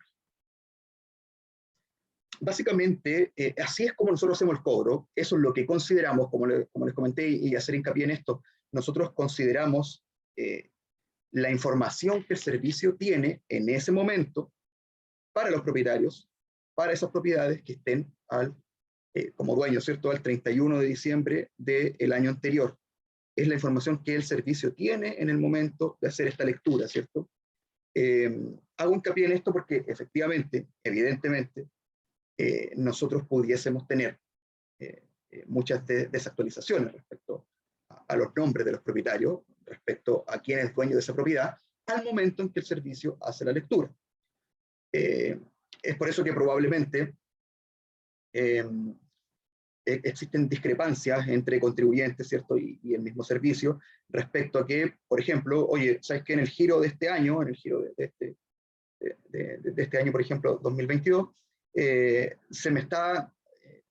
básicamente, así es como nosotros hacemos el cobro. Eso es lo que consideramos, como les comenté, y hacer hincapié en esto, nosotros consideramos la información que el servicio tiene en ese momento para los propietarios, para esas propiedades que estén como dueños, ¿cierto?, al 31 de diciembre del año anterior. Es la información que el servicio tiene en el momento de hacer esta lectura, ¿cierto? Hago hincapié en esto porque efectivamente, evidentemente, nosotros pudiésemos tener muchas desactualizaciones respecto a los nombres de los propietarios, respecto a quién es dueño de esa propiedad, al momento en que el servicio hace la lectura. Es por eso que probablemente existen discrepancias entre contribuyentes, ¿cierto?, y el mismo servicio, respecto a que, por ejemplo, oye, ¿sabes qué? En el giro de este año, en el giro de este año, por ejemplo, 2022, se me está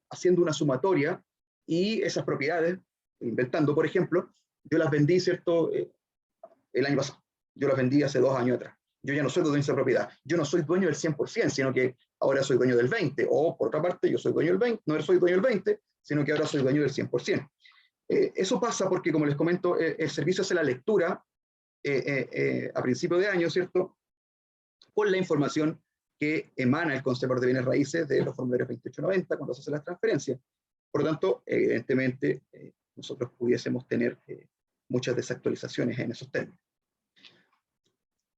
haciendo una sumatoria y esas propiedades, inventando, por ejemplo, yo las vendí, ¿cierto?, el año pasado. Yo las vendí hace 2 años atrás. Yo ya no soy dueño de esa propiedad. Yo no soy dueño del 100%, sino que ahora soy dueño del 20%. O, por otra parte, yo soy dueño del 20%, no soy dueño del 20%, sino que ahora soy dueño del 100%. Eso pasa porque, como les comento, el servicio hace la lectura a principio de año, ¿cierto?, con la información que emana el conservador de bienes raíces de los formularios 2890 cuando se hace las transferencias. Por lo tanto, evidentemente, nosotros pudiésemos tener muchas desactualizaciones en esos términos.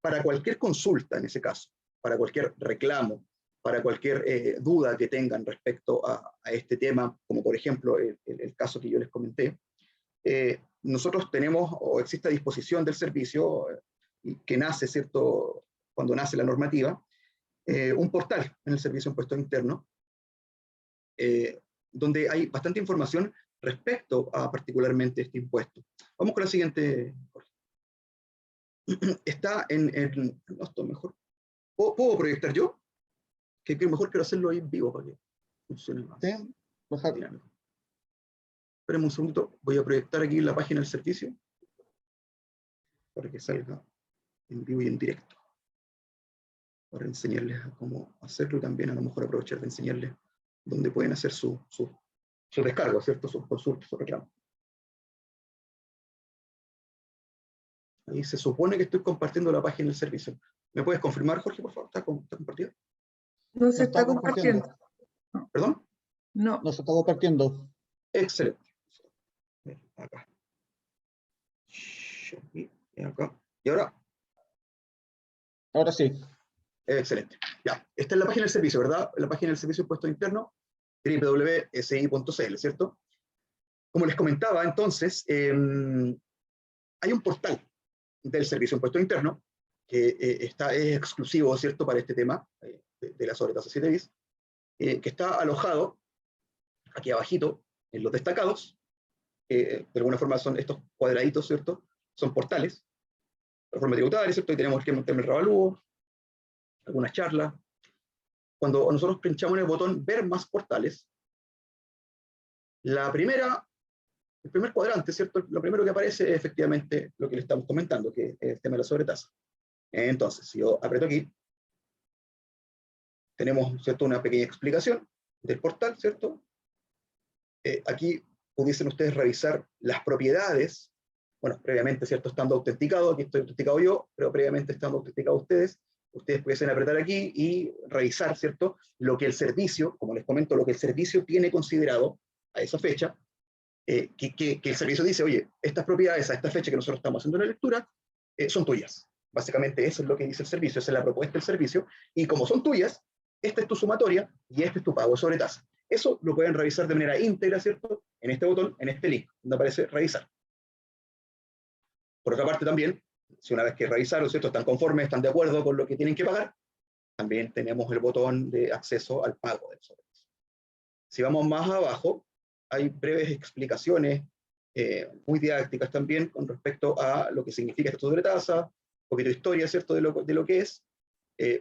Para cualquier consulta, en ese caso, para cualquier reclamo, para cualquier duda que tengan respecto a este tema, como por ejemplo el caso que yo les comenté, nosotros tenemos, o existe a disposición del servicio, que nace, ¿cierto?, cuando nace la normativa, un portal en el Servicio de Impuestos Internos, donde hay bastante información respecto a particularmente este impuesto. Vamos con la siguiente, Jorge. Está no, esto mejor. ¿Puedo proyectar yo? Que mejor quiero hacerlo ahí en vivo para que funcione más. Sí, Dinámico. Espérenme un segundito, voy a proyectar aquí la página del servicio para que salga en vivo y en directo, para enseñarles a cómo hacerlo y también a lo mejor aprovechar de enseñarles dónde pueden hacer su descargo, ¿cierto?, su consulta, su reclamo. Ahí se supone que estoy compartiendo la página del servicio. ¿Me puedes confirmar, Jorge, por favor? ¿Está compartido? No se No está está compartiendo. ¿Perdón? No. No se está compartiendo. Excelente. Acá. Y acá. ¿Y ahora? Ahora sí. Excelente. Ya, esta es la página del servicio, ¿verdad? La página del Servicio de Impuestos Internos, www.si.cl, ¿cierto? Como les comentaba, entonces, hay un portal del Servicio de Impuestos Internos que es exclusivo, ¿cierto?, para este tema de la sobretasa 7 bis, que está alojado aquí abajito en los destacados. De alguna forma son estos cuadraditos, ¿cierto? Son portales. La forma tributaria, ¿cierto? Y tenemos que meterme el revalúo, algunas charlas. Cuando nosotros pinchamos en el botón ver más portales, el primer cuadrante, ¿cierto?, lo primero que aparece es efectivamente lo que le estamos comentando, que es el tema de la sobretasa. Entonces, si yo aprieto aquí, tenemos, ¿cierto?, una pequeña explicación del portal, ¿cierto? Aquí pudiesen ustedes revisar las propiedades, bueno, previamente, ¿cierto?, estando autenticado, aquí estoy autenticado yo, pero previamente estando autenticados ustedes pudiesen apretar aquí y revisar, ¿cierto?, lo que el servicio, como les comento, lo que el servicio tiene considerado a esa fecha, que el servicio dice, oye, estas propiedades a esta fecha que nosotros estamos haciendo la lectura, son tuyas. Básicamente eso es lo que dice el servicio, esa es la propuesta del servicio, y como son tuyas, esta es tu sumatoria y este es tu pago sobre tasa. Eso lo pueden revisar de manera íntegra, ¿cierto?, en este botón, en este link, donde aparece revisar. Por otra parte también, si una vez que revisaron, ¿cierto?, están conformes, están de acuerdo con lo que tienen que pagar, también tenemos el botón de acceso al pago del sobretasa. Si vamos más abajo, hay breves explicaciones muy didácticas también con respecto a lo que significa esta sobretasa, un poquito de historia, ¿cierto?, de lo que es.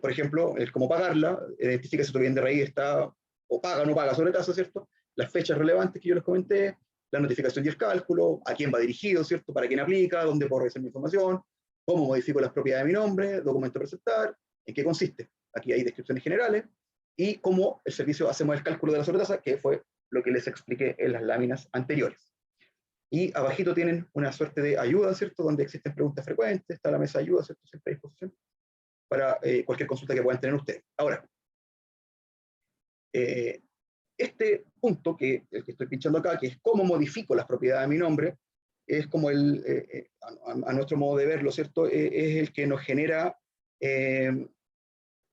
Por ejemplo, el cómo pagarla, identifica si tu bien de raíz está o paga o no paga sobretasa, ¿cierto? Las fechas relevantes que yo les comenté, la notificación y el cálculo, a quién va dirigido, ¿cierto?, para quién aplica, dónde puedo revisar mi información, cómo modifico las propiedades de mi nombre, documento a presentar, en qué consiste. Aquí hay descripciones generales, y cómo el servicio hacemos el cálculo de la sobretasa, que fue lo que les expliqué en las láminas anteriores. Y abajito tienen una suerte de ayuda, ¿cierto? Donde existen preguntas frecuentes, está la mesa de ayuda, ¿cierto? Siempre a disposición para cualquier consulta que puedan tener ustedes. Ahora, este punto, el que estoy pinchando acá, que es cómo modifico las propiedades de mi nombre, es como a nuestro modo de verlo, ¿cierto? Es el que nos genera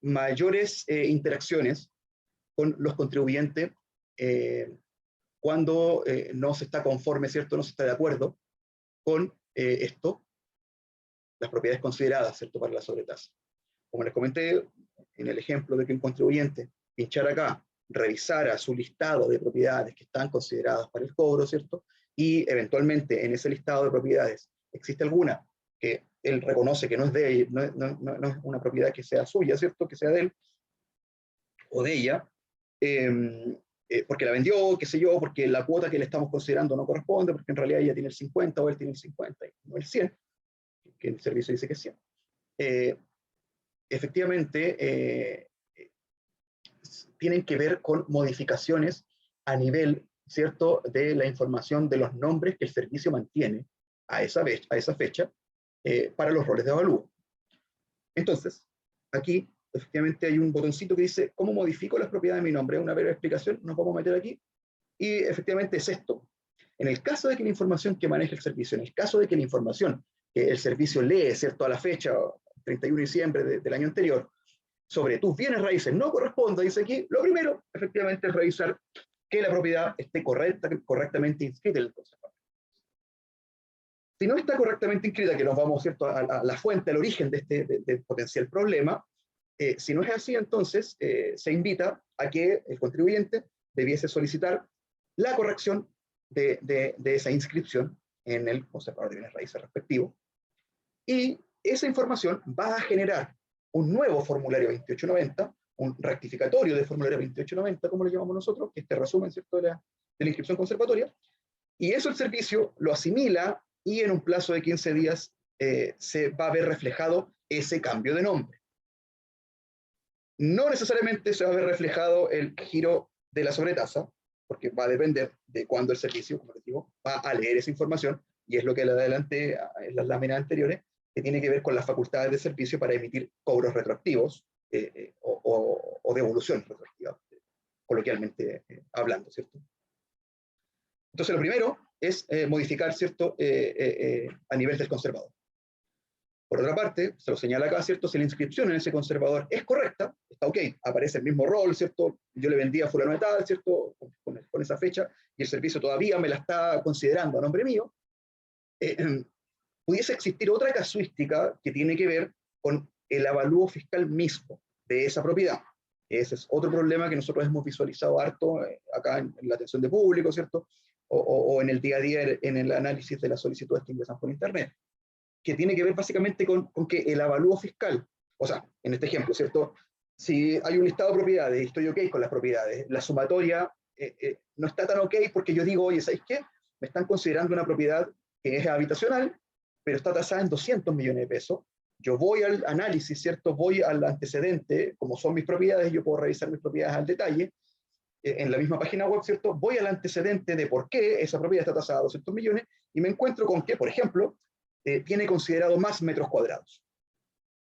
mayores interacciones con los contribuyentes cuando no se está conforme, ¿cierto? No se está de acuerdo con esto, las propiedades consideradas, ¿cierto? Para la sobretasa. Como les comenté, en el ejemplo de que un contribuyente pinchara acá, revisara su listado de propiedades que están consideradas para el cobro, ¿cierto? Y eventualmente en ese listado de propiedades existe alguna que él reconoce que no es de él, no es una propiedad que sea suya, ¿cierto? Que sea de él o de ella, porque la vendió, qué sé yo, porque la cuota que le estamos considerando no corresponde, porque en realidad ella tiene el 50 o él tiene el 50 y no el 100, que el servicio dice que es 100. Efectivamente, tienen que ver con modificaciones a nivel, ¿cierto?, de la información de los nombres que el servicio mantiene a esa fecha para los roles de avalúo. Entonces, aquí efectivamente hay un botoncito que dice ¿cómo modifico las propiedades de mi nombre? Una breve explicación, nos vamos a meter aquí, y efectivamente es esto. En el caso de que la información que maneja el servicio, en el caso de que la información que el servicio lee, ¿cierto?, a la fecha, 31 de diciembre del año anterior, sobre tus bienes raíces no corresponda, dice aquí, lo primero, efectivamente, es revisar que la propiedad esté correctamente inscrita en el conservador. Si no está correctamente inscrita, que nos vamos, ¿cierto?, a la fuente, al origen de este potencial problema, si no es así, entonces se invita a que el contribuyente debiese solicitar la corrección de esa inscripción en el conservador de bienes raíces respectivo, y esa información va a generar un nuevo formulario 2890, un rectificatorio de formulario 2890, como lo llamamos nosotros, que este resumen, ¿cierto?, de la inscripción conservatoria, y eso el servicio lo asimila y en un plazo de 15 días se va a ver reflejado ese cambio de nombre. No necesariamente se va a ver reflejado el giro de la sobretasa, porque va a depender de cuándo el servicio, como les digo, va a leer esa información, y es lo que le adelanté en las láminas anteriores, que tiene que ver con las facultades de servicio para emitir cobros retroactivos o devoluciones retroactivas, coloquialmente hablando, ¿cierto? Entonces, lo primero es modificar, ¿cierto?, a nivel del conservador. Por otra parte, se lo señala acá, ¿cierto?, si la inscripción en ese conservador es correcta, está ok, aparece el mismo rol, ¿cierto?, yo le vendía a fulano de tal, ¿cierto?, con esa fecha, y el servicio todavía me la está considerando a nombre mío, pudiese existir otra casuística que tiene que ver con el avalúo fiscal mismo de esa propiedad. Ese es otro problema que nosotros hemos visualizado harto acá en la atención de público, ¿cierto?, o en el día a día en el análisis de las solicitudes que ingresan por Internet, que tiene que ver básicamente con que el avalúo fiscal, o sea, en este ejemplo, ¿cierto?, si hay un listado de propiedades y estoy ok con las propiedades, la sumatoria no está tan ok porque yo digo, oye, ¿sabéis qué? Me están considerando una propiedad que es habitacional, pero está tasada en 200 millones de pesos. Yo voy al análisis, ¿cierto? Voy al antecedente, como son mis propiedades, yo puedo revisar mis propiedades al detalle, en la misma página web, ¿cierto? Voy al antecedente de por qué esa propiedad está tasada a 200 millones y me encuentro con que, por ejemplo, tiene considerado más metros cuadrados,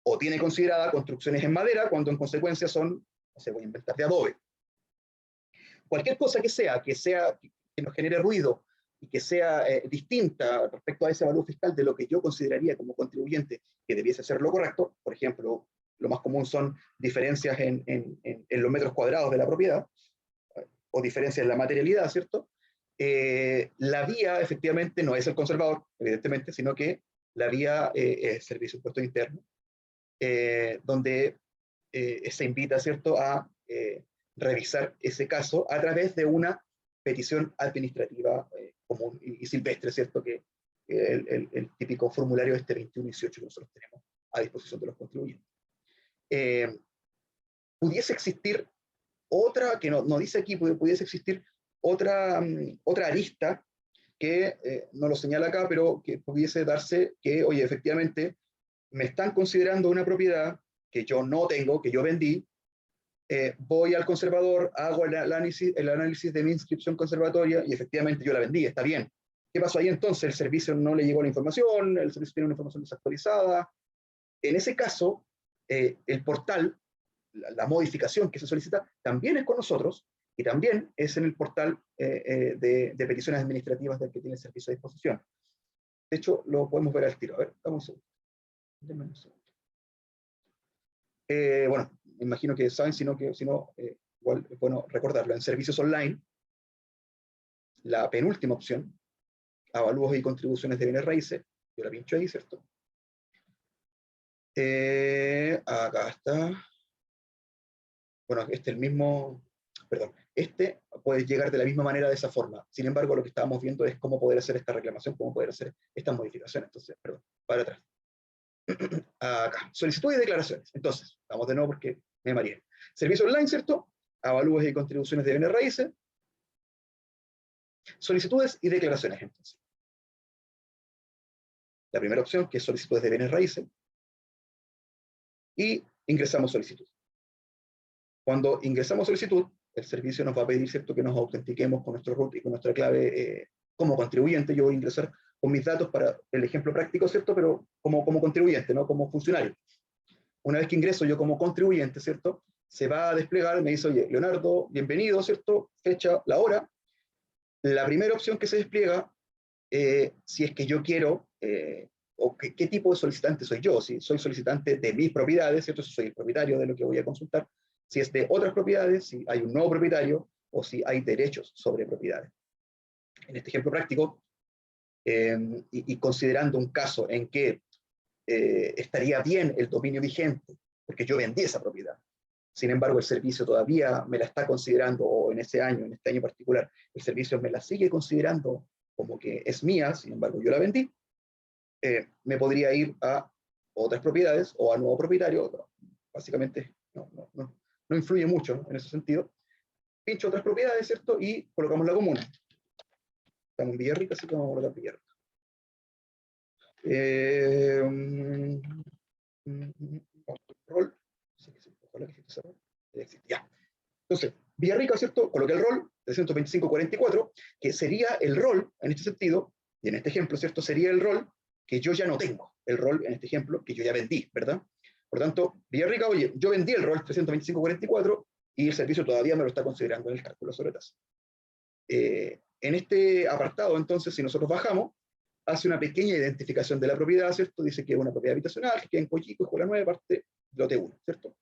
o tiene considerada construcciones en madera, cuando en consecuencia son, no sé, voy a inventar, de adobe. Cualquier cosa que nos genere ruido y que sea distinta respecto a ese valor fiscal de lo que yo consideraría como contribuyente que debiese ser lo correcto, por ejemplo, lo más común son diferencias en los metros cuadrados de la propiedad, o diferencias en la materialidad, ¿cierto? La vía efectivamente no es el conservador, evidentemente, sino que la vía es Servicio de Impuestos Internos, donde se invita, ¿cierto?, a revisar ese caso a través de una petición administrativa común y silvestre, ¿cierto?, que el típico formulario 2118 que nosotros tenemos a disposición de los contribuyentes. Pudiese existir otra, que no dice aquí, pudiese existir otra arista que no lo señala acá, pero que pudiese darse que, oye, efectivamente, me están considerando una propiedad que yo no tengo, que yo vendí, voy al conservador, hago el análisis de mi inscripción conservatoria y efectivamente yo la vendí, está bien. ¿Qué pasó ahí entonces? El servicio no le llegó la información, el servicio tiene una información desactualizada. En ese caso, el portal, la modificación que se solicita, también es con nosotros y también es en el portal de peticiones administrativas del que tiene el servicio a disposición. De hecho, lo podemos ver al tiro. A ver, dame un segundo. Denme un segundo. Bueno, me imagino que saben, si no, igual es bueno recordarlo. En servicios online, la penúltima opción, avalúos y contribuciones de bienes raíces, yo la pincho ahí, ¿cierto? Acá está. Bueno, este es el mismo, perdón, este puede llegar de la misma manera de esa forma. Sin embargo, lo que estábamos viendo es cómo poder hacer esta reclamación, cómo poder hacer estas modificaciones. Entonces, perdón, para atrás. Acá, solicitud y declaraciones. Entonces, vamos de nuevo porque me mareé. Servicio online, ¿cierto? Avalúos y contribuciones de bienes raíces. Solicitudes y declaraciones, entonces. La primera opción, que es solicitudes de bienes raíces. Y ingresamos solicitud. Cuando ingresamos solicitud, el servicio nos va a pedir, ¿cierto?, que nos autentiquemos con nuestro root y con nuestra clave como contribuyente. Yo voy a ingresar con mis datos para el ejemplo práctico, ¿cierto?, pero como contribuyente, no como funcionario. Una vez que ingreso yo como contribuyente, ¿cierto?, se va a desplegar, me dice, oye, Leonardo, bienvenido, ¿cierto?, fecha, la hora. La primera opción que se despliega, si es que yo quiero, o qué tipo de solicitante soy yo, si soy solicitante de mis propiedades, ¿cierto?, si soy el propietario de lo que voy a consultar, si es de otras propiedades, si hay un nuevo propietario, o si hay derechos sobre propiedades. En este ejemplo práctico, y considerando un caso en que estaría bien el dominio vigente, porque yo vendí esa propiedad. Sin embargo, el servicio todavía me la está considerando, o en este año particular, el servicio me la sigue considerando como que es mía, sin embargo, yo la vendí, me podría ir a otras propiedades o a nuevo propietario. Básicamente, no influye mucho en ese sentido. Pincho otras propiedades, ¿cierto? Y colocamos la comuna. Estamos en Villarrica, así que vamos a colocar Villarrica. Rol. Ojalá que existe ese rol. Ya. Entonces, Villarrica, ¿cierto? Coloqué el rol 325.44, que sería el rol, en este sentido, y en este ejemplo, ¿cierto? Sería el rol que yo ya no tengo. El rol, en este ejemplo, que yo ya vendí, ¿verdad? Por tanto, Villarrica, oye, yo vendí el rol 325.44 y el servicio todavía me lo está considerando en el cálculo sobre tasa. En este apartado, entonces, si nosotros bajamos, hace una pequeña identificación de la propiedad, ¿cierto? Dice que es una propiedad habitacional, que queda en Coyico, Escuela 9, parte lote 1, ¿cierto?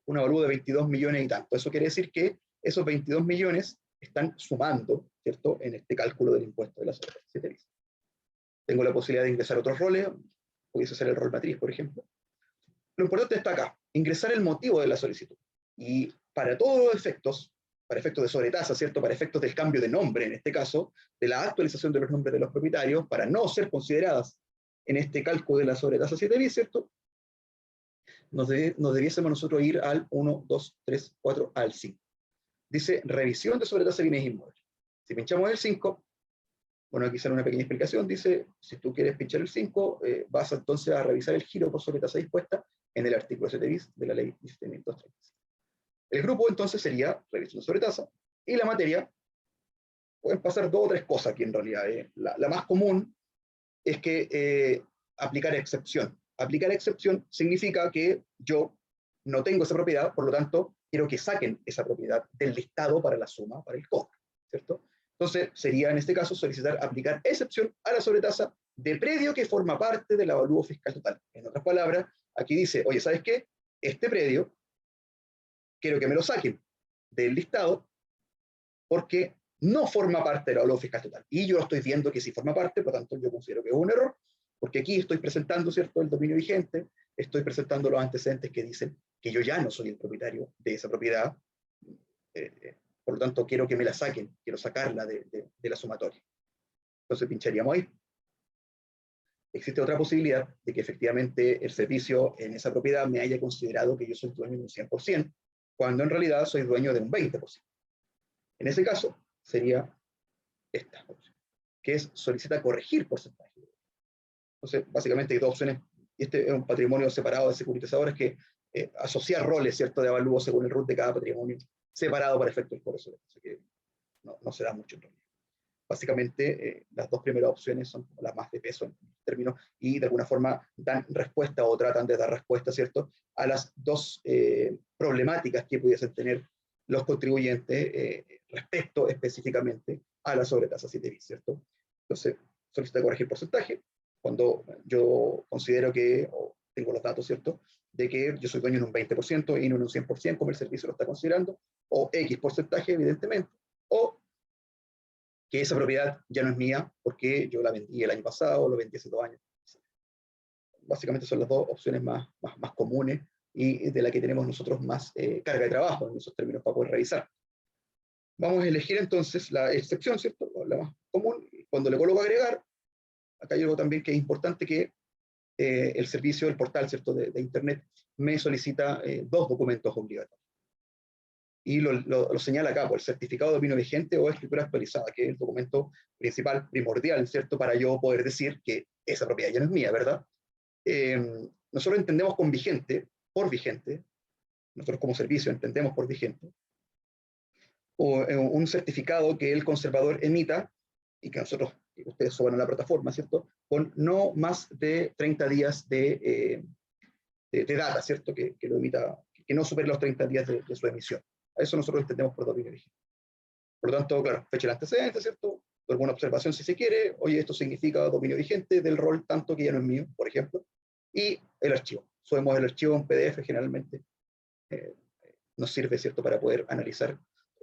Un avalúo de 22 millones y tanto. Eso quiere decir que esos 22 millones están sumando, ¿cierto?, en este cálculo del impuesto de la sociedad. Tengo la posibilidad de ingresar otros roles, pudiese ser el rol matriz, por ejemplo. Lo importante está acá, ingresar el motivo de la solicitud. Y para todos los efectos, para efectos de sobretasa, ¿cierto?, para efectos del cambio de nombre, en este caso, de la actualización de los nombres de los propietarios, para no ser consideradas en este cálculo de la sobretasa 7 ¿cierto?, nos debiésemos nosotros ir al 1, 2, 3, 4, al 5. Dice revisión de sobretasa de bienes inmuebles. Si pinchamos el 5, bueno, aquí sale una pequeña explicación, dice, si tú quieres pinchar el 5, vas entonces a revisar el giro por sobretasa dispuesta en el artículo 7 bis de la ley 17.230. El grupo entonces sería revisión de sobretasa, y la materia, pueden pasar 2 o 3 cosas aquí en realidad. La más común es que aplicar excepción. Aplicar excepción significa que yo no tengo esa propiedad, por lo tanto, quiero que saquen esa propiedad del listado para la suma, para el cobro, ¿cierto? Entonces, sería en este caso solicitar aplicar excepción a la sobretasa de predio que forma parte del avalúo fiscal total. En otras palabras, aquí dice, oye, ¿sabes qué? Este predio, quiero que me lo saquen del listado porque no forma parte del avalúo fiscal total. Y yo estoy viendo que sí forma parte, por lo tanto, yo considero que es un error, porque aquí estoy presentando, ¿cierto?, el dominio vigente, estoy presentando los antecedentes que dicen que yo ya no soy el propietario de esa propiedad, por lo tanto quiero que me la saquen, quiero sacarla de la sumatoria. Entonces pincharíamos ahí. Existe otra posibilidad de que efectivamente el servicio en esa propiedad me haya considerado que yo soy dueño de un 100%, cuando en realidad soy dueño de un 20%. En ese caso sería esta opción, que es solicita corregir porcentaje. Entonces, básicamente hay 2 opciones, y este es un patrimonio separado de securitizadores que asociar roles, ¿cierto?, de avalúo según el root de cada patrimonio, separado para efectos por eso. Así que no se da mucho en realidad. Básicamente, las dos primeras opciones son las más de peso en términos, y de alguna forma dan respuesta o tratan de dar respuesta, ¿cierto?, a las dos problemáticas que pudiesen tener los contribuyentes respecto específicamente a la sobretasa 7 bis, ¿cierto? Entonces, solicita corregir porcentaje cuando yo considero que, o tengo los datos, ¿cierto?, de que yo soy dueño en un 20% y no en un 100%, como el servicio lo está considerando, o X porcentaje, evidentemente, o que esa propiedad ya no es mía porque yo la vendí el año pasado o lo vendí hace 2 años. Básicamente son las dos opciones más comunes y de la que tenemos nosotros más carga de trabajo en esos términos para poder revisar. Vamos a elegir entonces la excepción, ¿cierto?, la más común. Cuando le coloco agregar, acá hay algo también que es importante, que el servicio, el portal, ¿cierto?, de Internet me solicita 2 documentos obligatorios. Y lo señala acá, por el certificado de dominio vigente o escritura actualizada, que es el documento principal, primordial, ¿cierto?, para yo poder decir que esa propiedad ya no es mía, ¿verdad? Nosotros entendemos con vigente, por vigente, nosotros como servicio entendemos por vigente, o un certificado que el conservador emita y que nosotros, que ustedes suban a la plataforma, ¿cierto?, con no más de 30 días de data, ¿cierto?, que lo emita, que no supere los 30 días de su emisión. A eso nosotros entendemos por dominio vigente. Por lo tanto, claro, fecha del antecedente, ¿cierto?, alguna observación si se quiere, oye, esto significa dominio vigente del rol tanto que ya no es mío, por ejemplo, y el archivo. Subimos el archivo en PDF generalmente, nos sirve, ¿cierto?, para poder analizar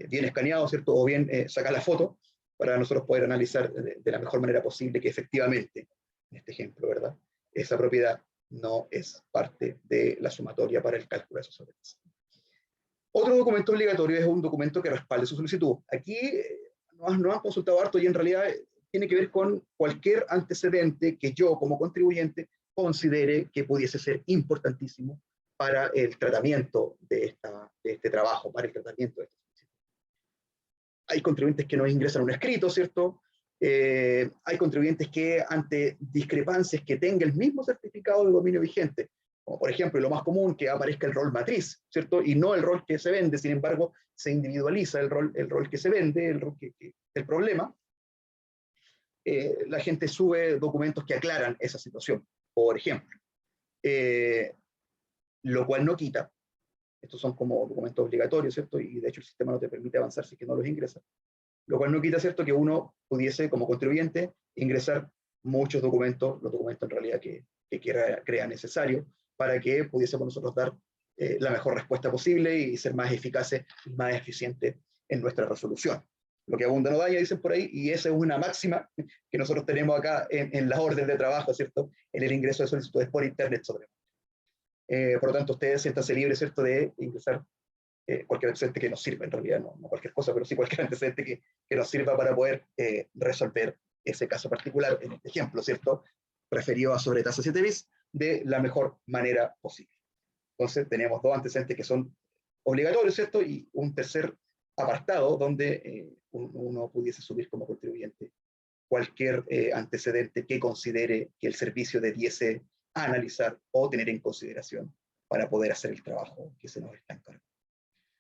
bien escaneado, ¿cierto?, o bien sacar la foto para nosotros poder analizar de la mejor manera posible que efectivamente, en este ejemplo, ¿verdad?, esa propiedad no es parte de la sumatoria para el cálculo de esa sobretasa. Otro documento obligatorio es un documento que respalde su solicitud. Aquí nos han consultado harto y en realidad tiene que ver con cualquier antecedente que yo como contribuyente considere que pudiese ser importantísimo para el tratamiento de este trabajo, para el tratamiento de esta solicitud. Hay contribuyentes que nos ingresan un escrito, ¿cierto? Hay contribuyentes que ante discrepancias que tenga el mismo certificado de dominio vigente, como por ejemplo, y lo más común, que aparezca el rol matriz, ¿cierto?, y no el rol que se vende, sin embargo, se individualiza el rol que se vende, el rol el problema, la gente sube documentos que aclaran esa situación, por ejemplo. Lo cual no quita, estos son como documentos obligatorios, ¿cierto?, y de hecho el sistema no te permite avanzar si que no los ingresas, lo cual no quita, ¿cierto?, que uno pudiese, como contribuyente, ingresar muchos documentos, los documentos en realidad que crea necesario, para que pudiésemos nosotros dar la mejor respuesta posible y ser más eficaces y más eficientes en nuestra resolución. Lo que abunda no daña, dicen por ahí, y esa es una máxima que nosotros tenemos acá en la orden de trabajo, ¿cierto?, en el ingreso de solicitudes por Internet sobre. Por lo tanto, ustedes siéntanse libres, ¿cierto?, de ingresar cualquier antecedente que nos sirva, en realidad, no cualquier cosa, pero sí cualquier antecedente que nos sirva para poder resolver ese caso particular, en este ejemplo, ¿cierto?, referido a sobretasa 7 bis, de la mejor manera posible. Entonces, tenemos 2 antecedentes que son obligatorios, ¿cierto?, y un tercer apartado donde uno pudiese subir como contribuyente cualquier antecedente que considere que el servicio debiese analizar o tener en consideración para poder hacer el trabajo que se nos está encargando.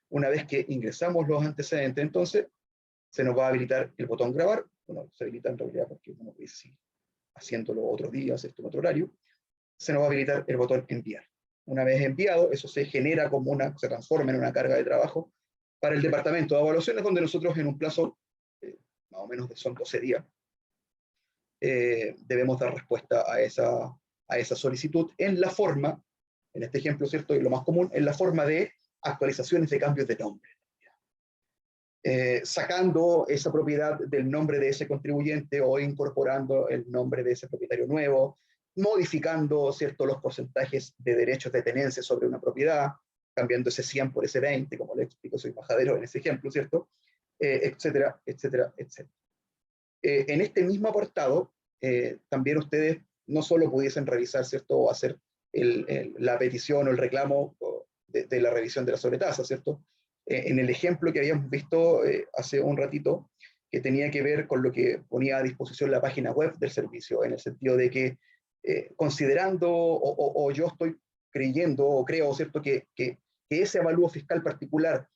Una vez que ingresamos los antecedentes, entonces, se nos va a habilitar el botón grabar. Bueno, se habilita en realidad porque uno puede seguir haciéndolo otros días, esto en otro horario. Se nos va a habilitar el botón enviar. Una vez enviado, eso se genera como se transforma en una carga de trabajo para el departamento de evaluaciones, donde nosotros en un plazo, más o menos son 12 días, debemos dar respuesta a esa solicitud en la forma, en este ejemplo, ¿cierto?, y lo más común, en la forma de actualizaciones de cambios de nombre. Sacando esa propiedad del nombre de ese contribuyente o incorporando el nombre de ese propietario nuevo, modificando, ¿cierto?, los porcentajes de derechos de tenencia sobre una propiedad, cambiando ese 100 por ese 20, como le explico, soy majadero en ese ejemplo, ¿cierto?, etcétera, etcétera, etcétera. En este mismo apartado, también ustedes no solo pudiesen revisar, ¿cierto?, o hacer la petición o el reclamo de la revisión de la sobretasa, ¿cierto? En el ejemplo que habíamos visto hace un ratito, que tenía que ver con lo que ponía a disposición la página web del servicio, en el sentido de que considerando, o yo estoy creyendo o creo, ¿cierto?, que ese avalúo fiscal particular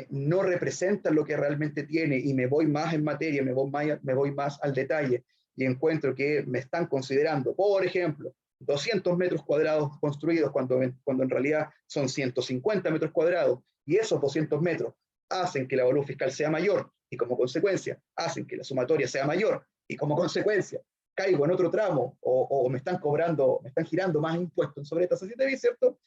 no representa lo que realmente tiene y me voy más en materia, me voy más al detalle y encuentro que me están considerando, por ejemplo, 200 metros cuadrados construidos cuando en realidad son 150 metros cuadrados y esos 200 metros hacen que el avalúo fiscal sea mayor y como consecuencia hacen que la sumatoria sea mayor y como consecuencia caigo en otro tramo o me están girando más impuestos sobre esta sociedad, ¿cierto?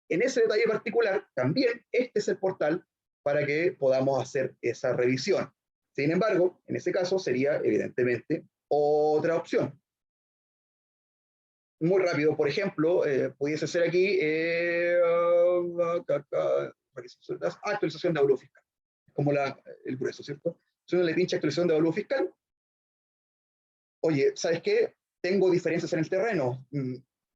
En ese detalle particular, también este es el portal para que podamos hacer esa revisión. Sin embargo, en ese caso sería evidentemente otra opción. Muy rápido, por ejemplo, pudiese ser aquí actualización de avalúo fiscal, como el grueso, ¿cierto? Si uno le pincha actualización de avalúo fiscal, oye, ¿sabes qué? Tengo diferencias en el terreno.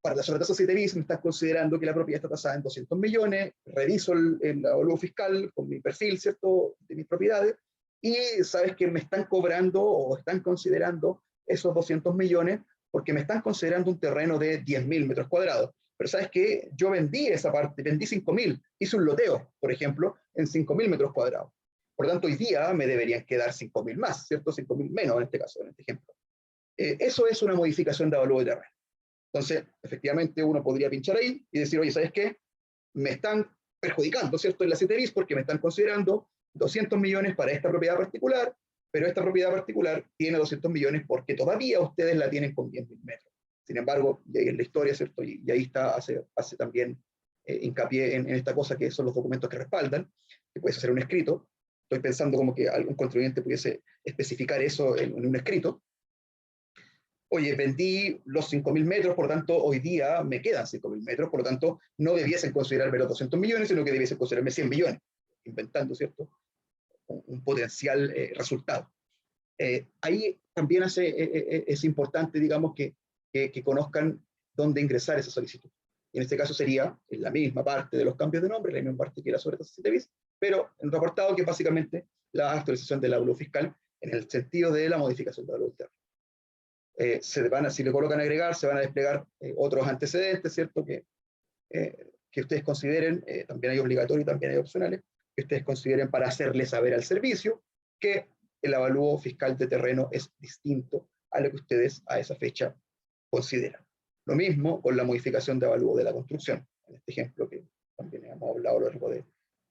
Para la sobretasa 7 bis me estás considerando que la propiedad está tasada en 200 millones, reviso el avalúo fiscal con mi perfil, ¿cierto?, de mis propiedades, y sabes que me están cobrando o están considerando esos 200 millones porque me están considerando un terreno de 10.000 metros cuadrados. Pero sabes que yo vendí esa parte, vendí 5.000, hice un loteo, por ejemplo, en 5.000 metros cuadrados. Por lo tanto, hoy día me deberían quedar 5.000 más, ¿cierto? 5.000 menos en este caso, en este ejemplo. Eso es una modificación de avalúo de terreno. Entonces, efectivamente, uno podría pinchar ahí y decir, oye, ¿sabes qué? Me están perjudicando, ¿cierto?, en la 7 bis porque me están considerando 200 millones para esta propiedad particular, pero esta propiedad particular tiene 200 millones porque todavía ustedes la tienen con 10.000 metros. Sin embargo, y ahí es la historia, ¿cierto? Y ahí está, hace también hincapié en esta cosa que son los documentos que respaldan, que puedes hacer un escrito. Estoy pensando como que algún contribuyente pudiese especificar eso en un escrito. Oye, vendí los 5.000 metros, por lo tanto, hoy día me quedan 5.000 metros, por lo tanto, no debiesen considerarme los 200 millones, sino que debiesen considerarme 100 millones, inventando, ¿cierto?, un potencial resultado. Ahí también es importante, digamos, que conozcan dónde ingresar esa solicitud. Y en este caso sería en la misma parte de los cambios de nombre, la misma parte que la sobretasa 7 bis, pero en otro apartado que es básicamente la actualización del avalúo fiscal en el sentido de la modificación del avalúo interno. Si le colocan agregar, se van a desplegar otros antecedentes, ¿cierto?, que ustedes consideren, también hay obligatorios y también hay opcionales, que ustedes consideren para hacerle saber al servicio que el avalúo fiscal de terreno es distinto a lo que ustedes a esa fecha consideran. Lo mismo con la modificación de avalúo de la construcción, en este ejemplo que también hemos hablado a lo largo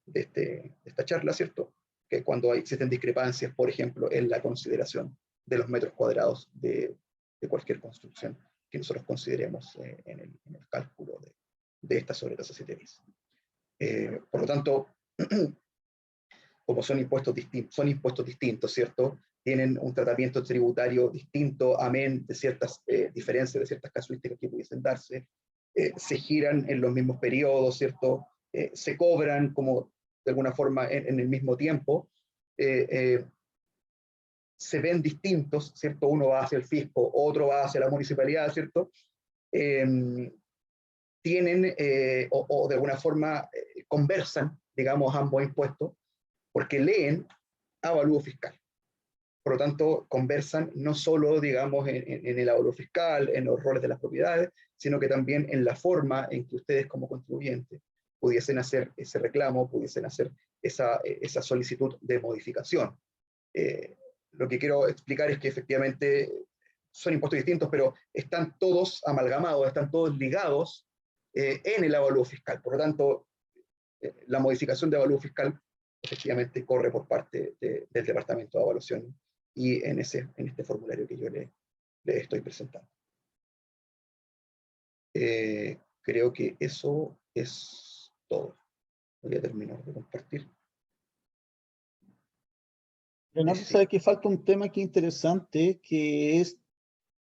de esta charla, ¿cierto?, que cuando existen discrepancias, por ejemplo, en la consideración de los metros cuadrados de cualquier construcción que nosotros consideremos en el cálculo de esta sobretasa 7 bis. Por lo tanto, como son impuestos distintos, ¿cierto?, tienen un tratamiento tributario distinto, amén de ciertas diferencias, de ciertas casuísticas que pudiesen darse, se giran en los mismos periodos, ¿cierto?, se cobran como de alguna forma en el mismo tiempo, se ven distintos, ¿cierto? Uno va hacia el fisco, otro va hacia la municipalidad, ¿cierto? Tienen o de alguna forma conversan, digamos, ambos impuestos, porque leen avalúo fiscal. Por lo tanto, conversan no solo, digamos, en el avalúo fiscal, en los roles de las propiedades, sino que también en la forma en que ustedes como contribuyentes pudiesen hacer ese reclamo, pudiesen hacer esa solicitud de modificación. Lo que quiero explicar es que efectivamente son impuestos distintos, pero están todos amalgamados, están todos ligados en el avalúo fiscal. Por lo tanto, la modificación de avalúo fiscal efectivamente corre por parte del Departamento de Evaluación y en este formulario que yo le estoy presentando. Creo que eso es todo. Voy a terminar de compartir. Leonardo, sabe que falta un tema aquí interesante, que es,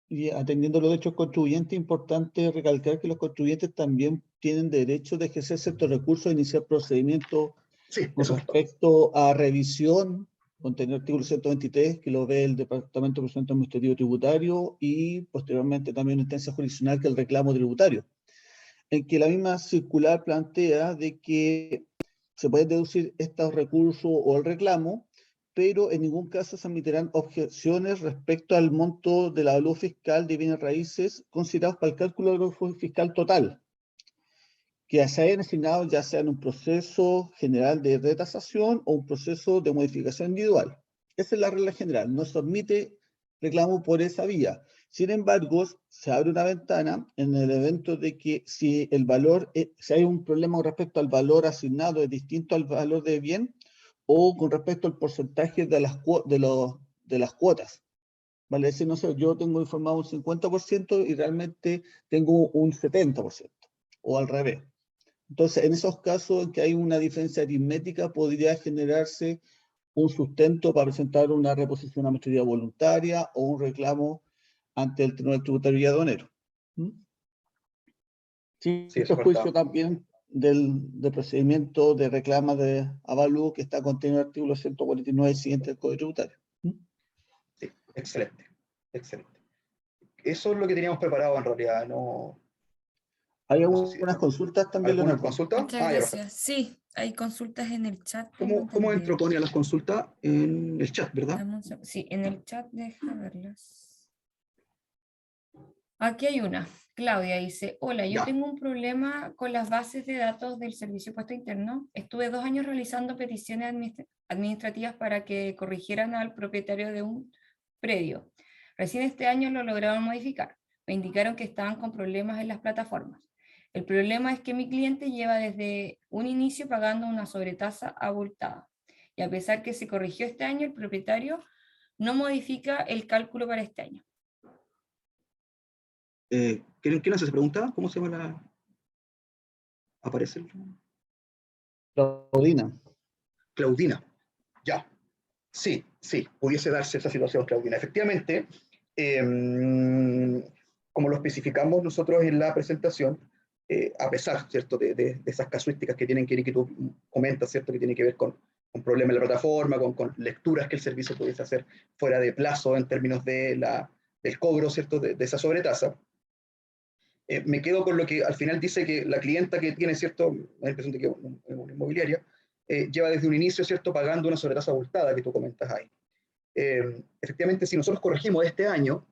y atendiendo los derechos contribuyentes, importante recalcar que los contribuyentes también tienen derecho de ejercer ciertos recursos e iniciar procedimientos con respecto a revisión, contenido del artículo 123, que lo ve el Departamento de Procedimiento Administrativo Tributario, y posteriormente también una instancia jurisdiccional que es el reclamo tributario, en que la misma circular plantea de que se pueden deducir estos recursos o el reclamo, pero en ningún caso se admitirán objeciones respecto al monto del avalúo fiscal de bienes raíces considerados para el cálculo del avalúo fiscal total. que se hayan asignado ya sea en un proceso general de retasación o un proceso de modificación individual. Esa es la regla general, no se admite reclamo por esa vía. Sin embargo, se abre una ventana en el evento de que si el valor, si hay un problema con respecto al valor asignado es distinto al valor de bien, o con respecto al porcentaje de las cuotas. Vale, es decir, no sé, yo tengo informado un 50% y realmente tengo un 70%, o al revés. Entonces, en esos casos en que hay una diferencia aritmética, podría generarse un sustento para presentar una reposición a mayoría voluntaria o un reclamo ante el Tribunal Tributario y Aduanero. Sí, Sí, esto eso es juicio falta. también del procedimiento de reclama de avalúo que está contenido en el artículo 149 siguiente del Código Tributario. Sí, excelente, excelente. Eso es lo que teníamos preparado en realidad, no, Hay no sé si algunas consultas también, alguna Leonardo. consulta. Muchas Ah, ya, perfecto. gracias. Sí, hay consultas en el chat, tengo ¿Cómo entendido. entro, Connie, a las consultas? En el chat, ¿verdad? Dame un sí, en el chat, deja verlas. Aquí hay una. Claudia dice, hola, yo Ya. tengo un problema con las bases de datos del Servicio de Impuesto Interno. Estuve 2 años realizando peticiones administrativas para que corrigieran al propietario de un predio. Recién este año lo lograron modificar. Me indicaron que estaban con problemas en las plataformas. El problema es que mi cliente lleva desde un inicio pagando una sobretasa abultada. Y a pesar que se corrigió este año, el propietario no modifica el cálculo para este año. ¿Quién hace esa pregunta? ¿Cómo se llama la...? ¿Aparece? Claudina. Claudina. Ya. Sí, sí, pudiese darse esa situación, Claudina. Efectivamente, como lo especificamos nosotros en la presentación, a pesar, ¿cierto?, de esas casuísticas que tienen que tú comentas, ¿cierto?, que tienen que ver con problemas en la plataforma, con lecturas que el servicio pudiese hacer fuera de plazo en términos del cobro, ¿cierto?, de esa sobretasa. Me quedo con lo que al final dice que la clienta que tiene, ¿cierto?, la impresión de que es una inmobiliaria, lleva desde un inicio, ¿cierto?, pagando una sobretasa abultada que tú comentas ahí. Efectivamente, si nosotros corregimos este año,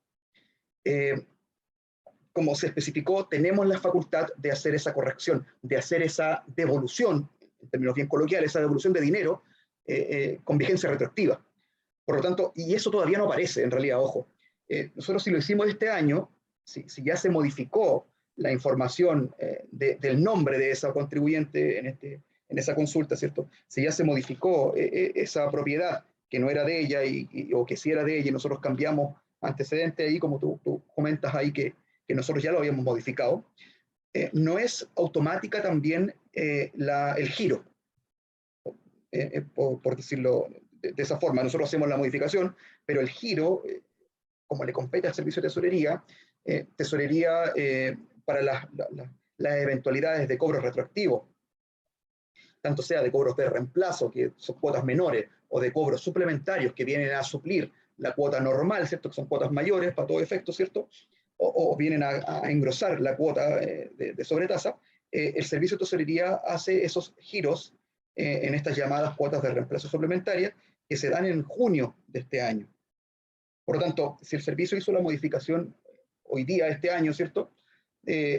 como se especificó, tenemos la facultad de hacer esa corrección, de hacer esa devolución, en términos bien coloquiales, esa devolución de dinero con vigencia retroactiva. Por lo tanto, y eso todavía no aparece, en realidad, ojo. Nosotros si lo hicimos este año, si ya se modificó la información del nombre de esa contribuyente en esa consulta, ¿cierto? Si ya se modificó esa propiedad que no era de ella o que sí era de ella y nosotros cambiamos antecedente ahí, como tú comentas ahí que nosotros ya lo habíamos modificado, no es automática también el giro, por decirlo de esa forma. Nosotros hacemos la modificación, pero el giro, como le compete al servicio de tesorería para las eventualidades de cobros retroactivos, tanto sea de cobros de reemplazo, que son cuotas menores, o de cobros suplementarios que vienen a suplir la cuota normal, ¿cierto?, que son cuotas mayores para todo efecto, ¿cierto?, o vienen a engrosar la cuota de sobretasa, el servicio de tesorería hace esos giros en estas llamadas cuotas de reemplazo suplementarias que se dan en junio de este año. Por lo tanto, si el servicio hizo la modificación hoy día, este año, ¿cierto?,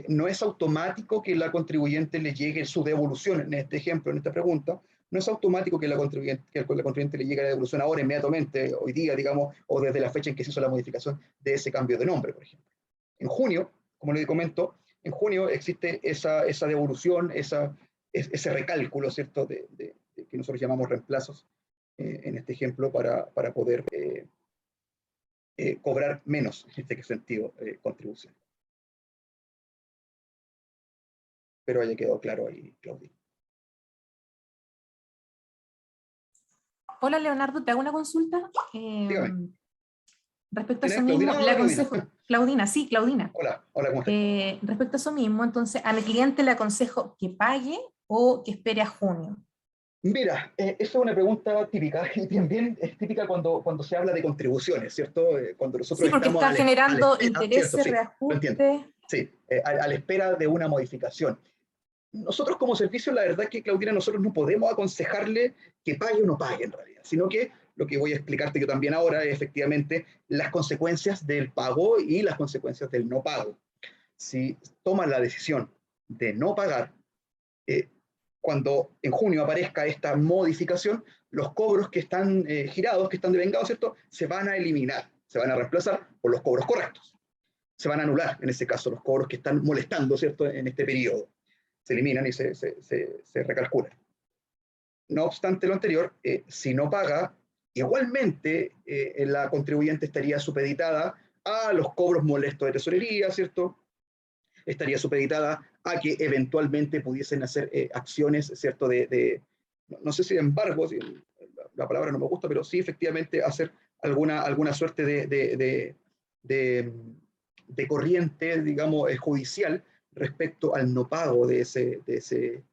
no es automático que la contribuyente le llegue su devolución, en este ejemplo, en esta pregunta, no es automático que la contribuyente le llegue la devolución ahora, inmediatamente, hoy día, digamos, o desde la fecha en que se hizo la modificación de ese cambio de nombre, por ejemplo. En junio, como le comento, en junio existe esa devolución, ese recálculo, ¿cierto?, de que nosotros llamamos reemplazos, en este ejemplo, para poder cobrar menos, en este sentido, contribución. Pero haya quedado claro ahí, Claudia. Hola Leonardo, te hago una consulta. Dígame. Respecto a ¿Quién eso es? mismo, ¿Claudina o le Claudina? aconsejo, Claudina, sí, Claudina. Hola, ¿cómo estás? Respecto a eso mismo, entonces, a mi cliente le aconsejo que pague o que espere a junio. Mira, esa es una pregunta típica y también es típica cuando se habla de contribuciones, ¿cierto? Cuando nosotros Sí, porque estamos está a la generando espera, ¿cierto? intereses, Sí, lo entiendo. reajustes. Sí, a la espera de una modificación. Nosotros como servicio, la verdad es que, Claudina, nosotros no podemos aconsejarle que pague o no pague en realidad, sino que lo que voy a explicarte yo también ahora es efectivamente las consecuencias del pago y las consecuencias del no pago. Si toman la decisión de no pagar, cuando en junio aparezca esta modificación, los cobros que están girados, que están devengados, ¿cierto?, se van a eliminar, se van a reemplazar por los cobros correctos. Se van a anular, en ese caso, los cobros que están molestando, ¿cierto?, en este periodo. Se eliminan y se recalculan. No obstante lo anterior, si no paga, igualmente la contribuyente estaría supeditada a los cobros molestos de tesorería, ¿cierto? Estaría supeditada a que eventualmente pudiesen hacer acciones, ¿cierto? No sé si de embargo, la palabra no me gusta, pero sí efectivamente hacer alguna suerte de corriente, digamos, judicial respecto al no pago de ese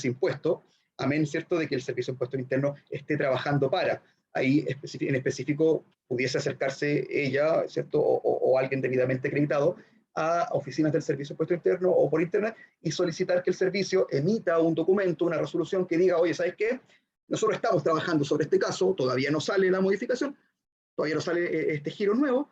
impuesto, amén, ¿cierto?, de que el Servicio de Impuestos Internos esté trabajando para. Ahí en específico pudiese acercarse ella, ¿cierto?, o alguien debidamente acreditado a oficinas del Servicio de Impuestos Internos o por internet y solicitar que el servicio emita un documento, una resolución que diga, oye, ¿sabes qué? Nosotros estamos trabajando sobre este caso, todavía no sale la modificación, todavía no sale este giro nuevo,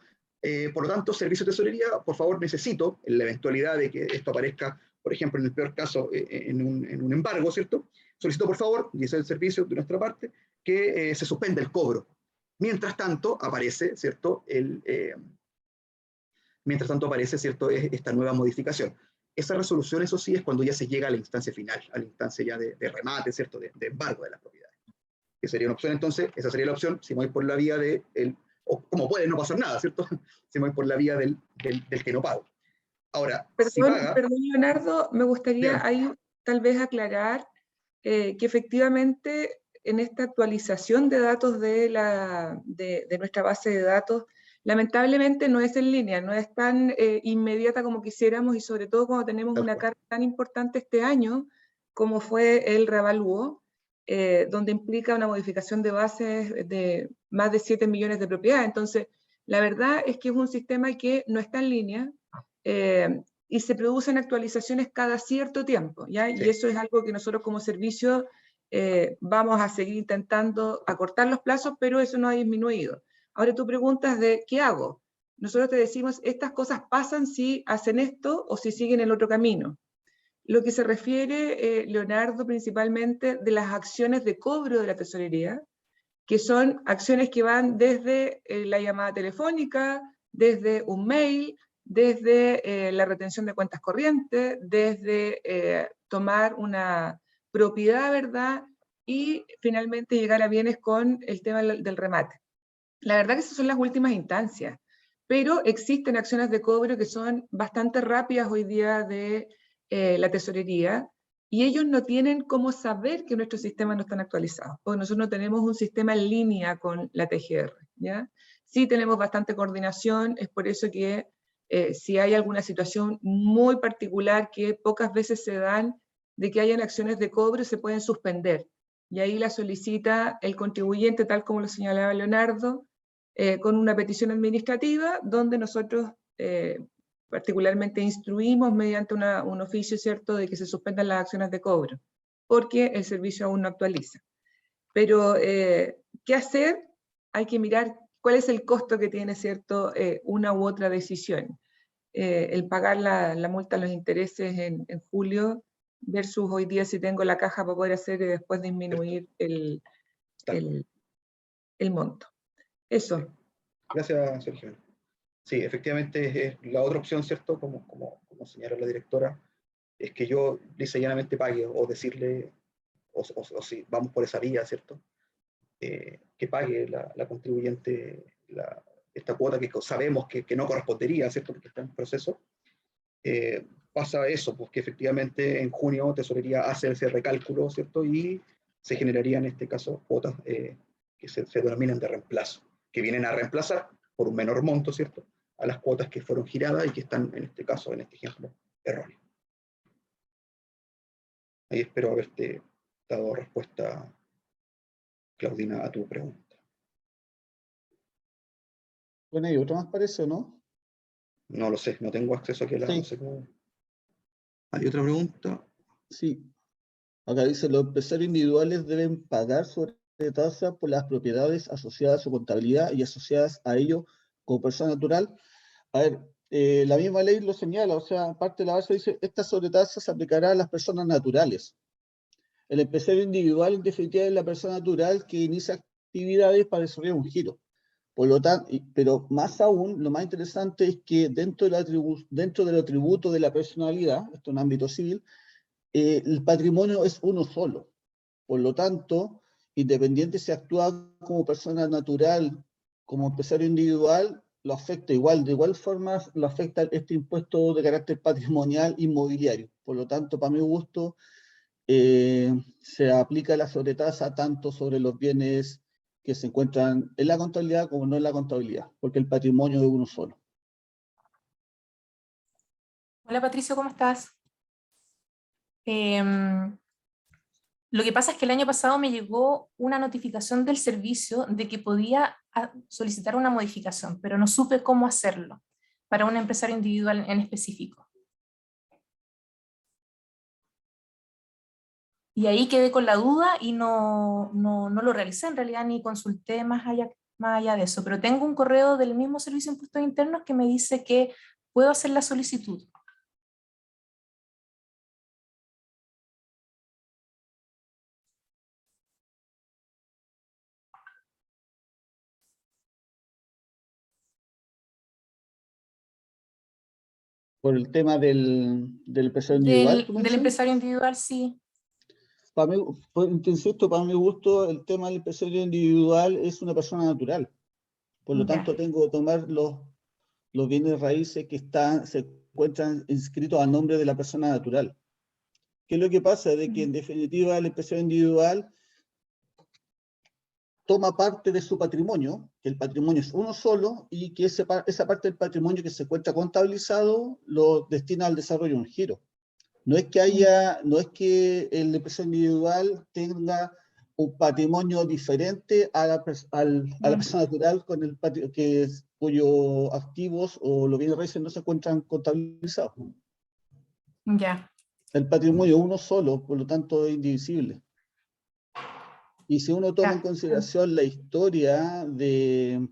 por lo tanto, Servicio de Tesorería, por favor, necesito, en la eventualidad de que esto aparezca, por ejemplo, en el peor caso, en un embargo, ¿cierto? Solicito, por favor, y ese es el servicio de nuestra parte, que se suspenda el cobro. Mientras tanto, aparece, ¿cierto?, ¿cierto?, esta nueva modificación. Esa resolución, eso sí, es cuando ya se llega a la instancia final, a la instancia ya de remate, ¿cierto?, de embargo de las propiedades. Que sería una opción, entonces, esa sería la opción, si me voy por la vía o como puede no pasar nada, ¿cierto? Si me voy por la vía del que no pago. Ahora, si paga... Perdón, Leonardo, me gustaría Bien. ahí tal vez aclarar que efectivamente en esta actualización de datos de nuestra base de datos, lamentablemente no es en línea, no es tan inmediata como quisiéramos y sobre todo cuando tenemos una carga tan importante este año como fue el reavalúo, donde implica una modificación de bases de más de 7 millones de propiedades. Entonces, la verdad es que es un sistema que no está en línea y se producen actualizaciones cada cierto tiempo, ¿ya? Sí. Y eso es algo que nosotros como servicio vamos a seguir intentando acortar los plazos, pero eso no ha disminuido. Ahora tú preguntas de ¿qué hago? Nosotros te decimos, estas cosas pasan si hacen esto o si siguen el otro camino. Lo que se refiere, Leonardo, principalmente de las acciones de cobro de la tesorería, que son acciones que van desde la llamada telefónica, desde un mail, desde la retención de cuentas corrientes, desde tomar una propiedad, ¿verdad? Y finalmente llegar a bienes con el tema del remate. La verdad que esas son las últimas instancias, pero existen acciones de cobro que son bastante rápidas hoy día de la tesorería, y ellos no tienen cómo saber que nuestros sistemas no están actualizados, porque nosotros no tenemos un sistema en línea con la TGR, ¿ya? Sí tenemos bastante coordinación, es por eso que si hay alguna situación muy particular que pocas veces se dan, de que hayan acciones de cobro, se pueden suspender, y ahí la solicita el contribuyente, tal como lo señalaba Leonardo, con una petición administrativa, donde nosotros particularmente instruimos mediante un oficio, ¿cierto?, de que se suspendan las acciones de cobro, porque el servicio aún no actualiza. Pero, ¿qué hacer? Hay que mirar cuál es el costo que tiene, ¿cierto?, una u otra decisión. El pagar la multa, los intereses en julio, versus hoy día si tengo la caja para poder hacer y después disminuir el monto. Eso. Gracias, Sergio. Sí, efectivamente es la otra opción, ¿cierto? Como señala la directora, es que yo lisa y llanamente pague o decirle, o si vamos por esa vía, ¿cierto? Que pague la contribuyente esta cuota que sabemos que no correspondería, ¿cierto? Porque está en proceso. Pasa eso, pues que efectivamente en junio Tesorería hace ese recálculo, ¿cierto? Y se generarían en este caso cuotas que se denominan de reemplazo, que vienen a reemplazar por un menor monto, ¿cierto?, a las cuotas que fueron giradas y que están en este caso, en este ejemplo, erróneas. Ahí espero haberte dado respuesta, Claudina, a tu pregunta. Bueno, ¿y otra más parece o no? No lo sé, no tengo acceso aquí a la... Sí. No sé cómo... ¿Hay otra pregunta? Sí. Acá dice, los empresarios individuales deben pagar sobre tasa por las propiedades asociadas a su contabilidad y asociadas a ello como persona natural. A ver, la misma ley lo señala, o sea, parte de la base dice, esta sobretasa se aplicará a las personas naturales. El empresario individual, en definitiva, es la persona natural que inicia actividades para desarrollar un giro. Por lo tanto, pero más aún, lo más interesante es que dentro del atributo de la personalidad, esto en ámbito civil, el patrimonio es uno solo. Por lo tanto, independiente si actúa como persona natural, como empresario individual, lo afecta igual, de igual forma lo afecta este impuesto de carácter patrimonial inmobiliario. Por lo tanto, para mi gusto, se aplica la sobretasa tanto sobre los bienes que se encuentran en la contabilidad como no en la contabilidad, porque el patrimonio es uno solo. Hola Patricio, ¿cómo estás? Lo que pasa es que el año pasado me llegó una notificación del servicio de que podía solicitar una modificación, pero no supe cómo hacerlo para un empresario individual en específico. Y ahí quedé con la duda y no lo realicé en realidad, ni consulté más allá de eso, pero tengo un correo del mismo Servicio de Impuestos Internos que me dice que puedo hacer la solicitud. Por el tema del empresario individual, ¿tú me Del dices? empresario individual, sí. Para mí, te insisto, para mi gusto, el tema del empresario individual es una persona natural. Por lo Ya. tanto, tengo que tomar los bienes raíces que se encuentran inscritos a nombre de la persona natural. ¿Qué es lo que pasa? De que en definitiva el empresario individual toma parte de su patrimonio, que el patrimonio es uno solo, y que esa parte del patrimonio que se encuentra contabilizado lo destina al desarrollo de un giro. No es que el empresario individual tenga un patrimonio diferente a la persona natural con cuyos activos o los bienes raíces no se encuentran contabilizados. Ya. El patrimonio es uno solo, por lo tanto es indivisible. Y si uno toma en consideración la historia de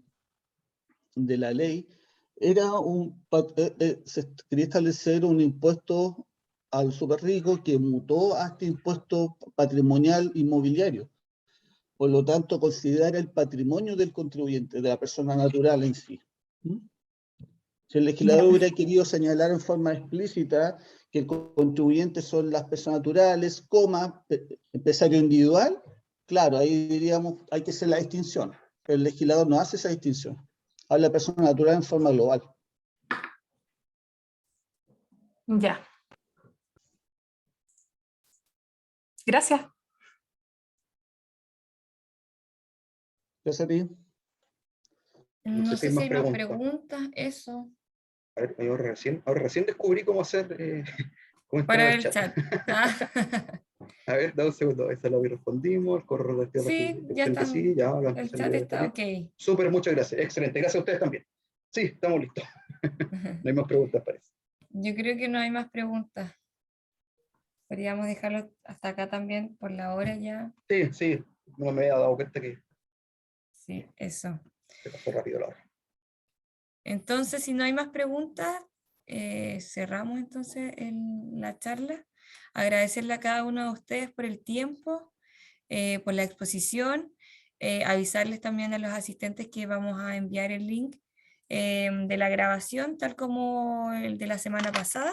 la ley, se quería establecer un impuesto al súper rico que mutó a este impuesto patrimonial inmobiliario. Por lo tanto, considera el patrimonio del contribuyente, de la persona natural en sí. Si el legislador hubiera querido señalar en forma explícita que el contribuyente son las personas naturales, empresario individual, claro, ahí diríamos, hay que hacer la distinción. Pero el legislador no hace esa distinción. Habla de persona natural en forma global. Ya. Gracias. Gracias a ti. No sé si hay más preguntas, eso. A ver, ahora recién descubrí cómo hacer, cómo entrar Para al el chat. chat. A ver, da un segundo, esa lo respondimos, el correo de Sí, ya está. sí, ya lo El chat está ok. Súper, muchas gracias, excelente, gracias a ustedes también. Sí, estamos listos. No hay más preguntas, parece. Yo creo que no hay más preguntas. Podríamos dejarlo hasta acá también por la hora ya. Sí, no me había dado cuenta que Sí, eso. se pasó rápido la hora. Entonces, si no hay más preguntas, cerramos entonces la charla. Agradecerle a cada uno de ustedes por el tiempo, por la exposición. Avisarles también a los asistentes que vamos a enviar el link de la grabación, tal como el de la semana pasada.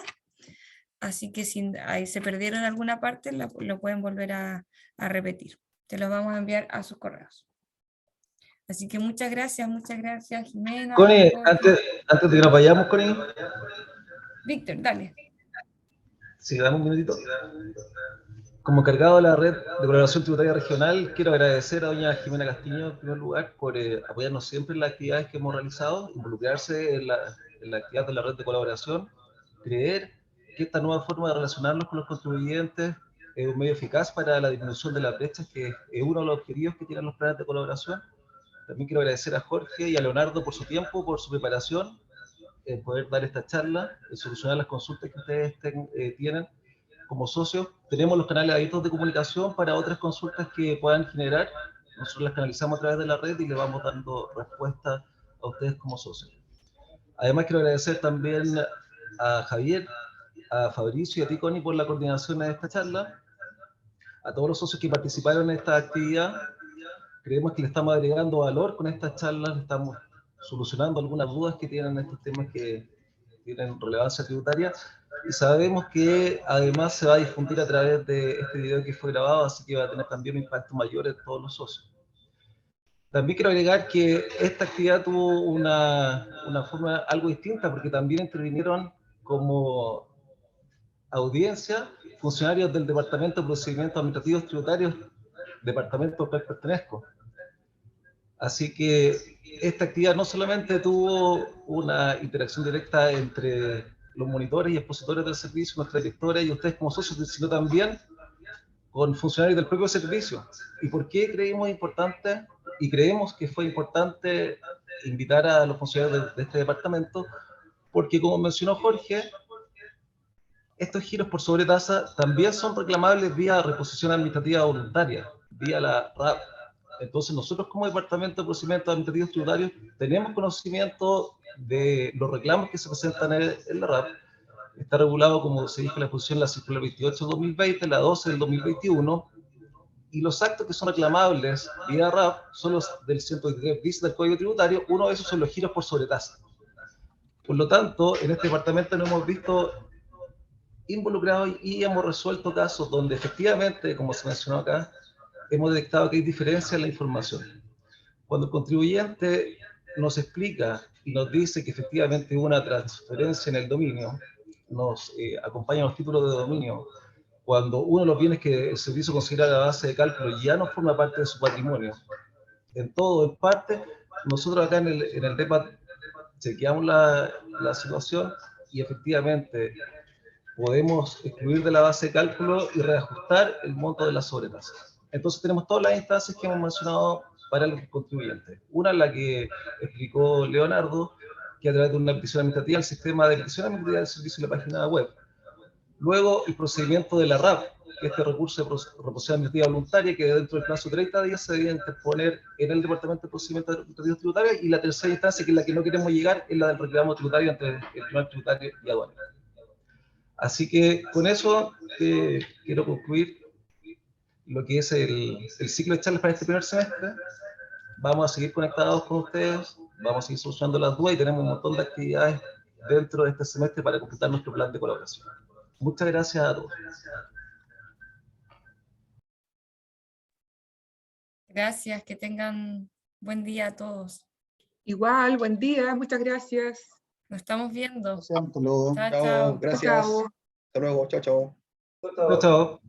Así que si ahí se perdieron alguna parte, lo pueden volver a repetir. Se los vamos a enviar a sus correos. Así que muchas gracias, Jimena. Connie, antes de que nos vayamos, Connie. Víctor, dale. Sí, dame un minutito. Como encargado de la red de colaboración tributaria regional, quiero agradecer a doña Jimena Castillo, en primer lugar, por apoyarnos siempre en las actividades que hemos realizado, involucrarse en la actividad de la red de colaboración, creer que esta nueva forma de relacionarnos con los contribuyentes es un medio eficaz para la disminución de las brechas, que es uno de los objetivos que tienen los planes de colaboración. También quiero agradecer a Jorge y a Leonardo por su tiempo, por su preparación, poder dar esta charla, solucionar las consultas que ustedes tienen como socios. Tenemos los canales abiertos de comunicación para otras consultas que puedan generar. Nosotros las canalizamos a través de la red y le vamos dando respuesta a ustedes como socios. Además, quiero agradecer también a Javier, a Fabricio y a ti, Connie, por la coordinación de esta charla, a todos los socios que participaron en esta actividad. Creemos que le estamos agregando valor con estas charlas, estamos solucionando algunas dudas que tienen estos temas que tienen relevancia tributaria, y sabemos que además se va a difundir a través de este video que fue grabado, así que va a tener también un impacto mayor en todos los socios. También quiero agregar que esta actividad tuvo una forma algo distinta, porque también intervinieron como audiencia funcionarios del Departamento de Procedimientos Administrativos Tributarios, departamento al cual pertenezco. Así que esta actividad no solamente tuvo una interacción directa entre los monitores y expositores del servicio, nuestra directora y ustedes como socios, sino también con funcionarios del propio servicio. ¿Y por qué creímos importante y creemos que fue importante invitar a los funcionarios de este departamento? Porque, como mencionó Jorge, estos giros por sobretasa también son reclamables vía reposición administrativa voluntaria, vía la RAP. Entonces, nosotros como Departamento de Procedimientos Administrativos Tributarios tenemos conocimiento de los reclamos que se presentan en la RAP. Está regulado, como se dijo en la exposición, la circular 28/2020, la 12 del 2021, y los actos que son reclamables vía RAP son los del 123 bis del Código Tributario. Uno de esos son los giros por sobretasa. Por lo tanto, en este departamento nos hemos visto involucrados y hemos resuelto casos donde efectivamente, como se mencionó acá, hemos detectado que hay diferencia en la información. Cuando el contribuyente nos explica y nos dice que efectivamente hubo una transferencia en el dominio, nos acompañan los títulos de dominio, cuando uno de los bienes que el servicio considera la base de cálculo ya no forma parte de su patrimonio, en todo o en parte, nosotros acá en el DEPA chequeamos la situación y efectivamente podemos excluir de la base de cálculo y reajustar el monto de la sobretasa. Entonces tenemos todas las instancias que hemos mencionado para el contribuyente. Una es la que explicó Leonardo, que a través de una petición administrativa, el sistema de petición administrativa del servicio de la página web. Luego, el procedimiento de la RAP, que es este recurso de reposición administrativa voluntaria, que dentro del plazo de 30 días se debe interponer en el Departamento de Procedimientos Administrativos Tributarios, y la tercera instancia, que es la que no queremos llegar, es la del reclamo tributario entre el Tribunal Tributario y Aduanero. Así que con eso quiero concluir lo que es el ciclo de charlas para este primer semestre. Vamos a seguir conectados con ustedes, vamos a seguir solucionando las dudas y tenemos un montón de actividades dentro de este semestre para completar nuestro plan de colaboración. Muchas gracias a todos. Gracias, que tengan buen día a todos. Igual, buen día, muchas gracias. Nos estamos viendo. Hasta luego. Chao, Chao, chao. gracias. Chao. Hasta luego, chao, chao. Chao, chao.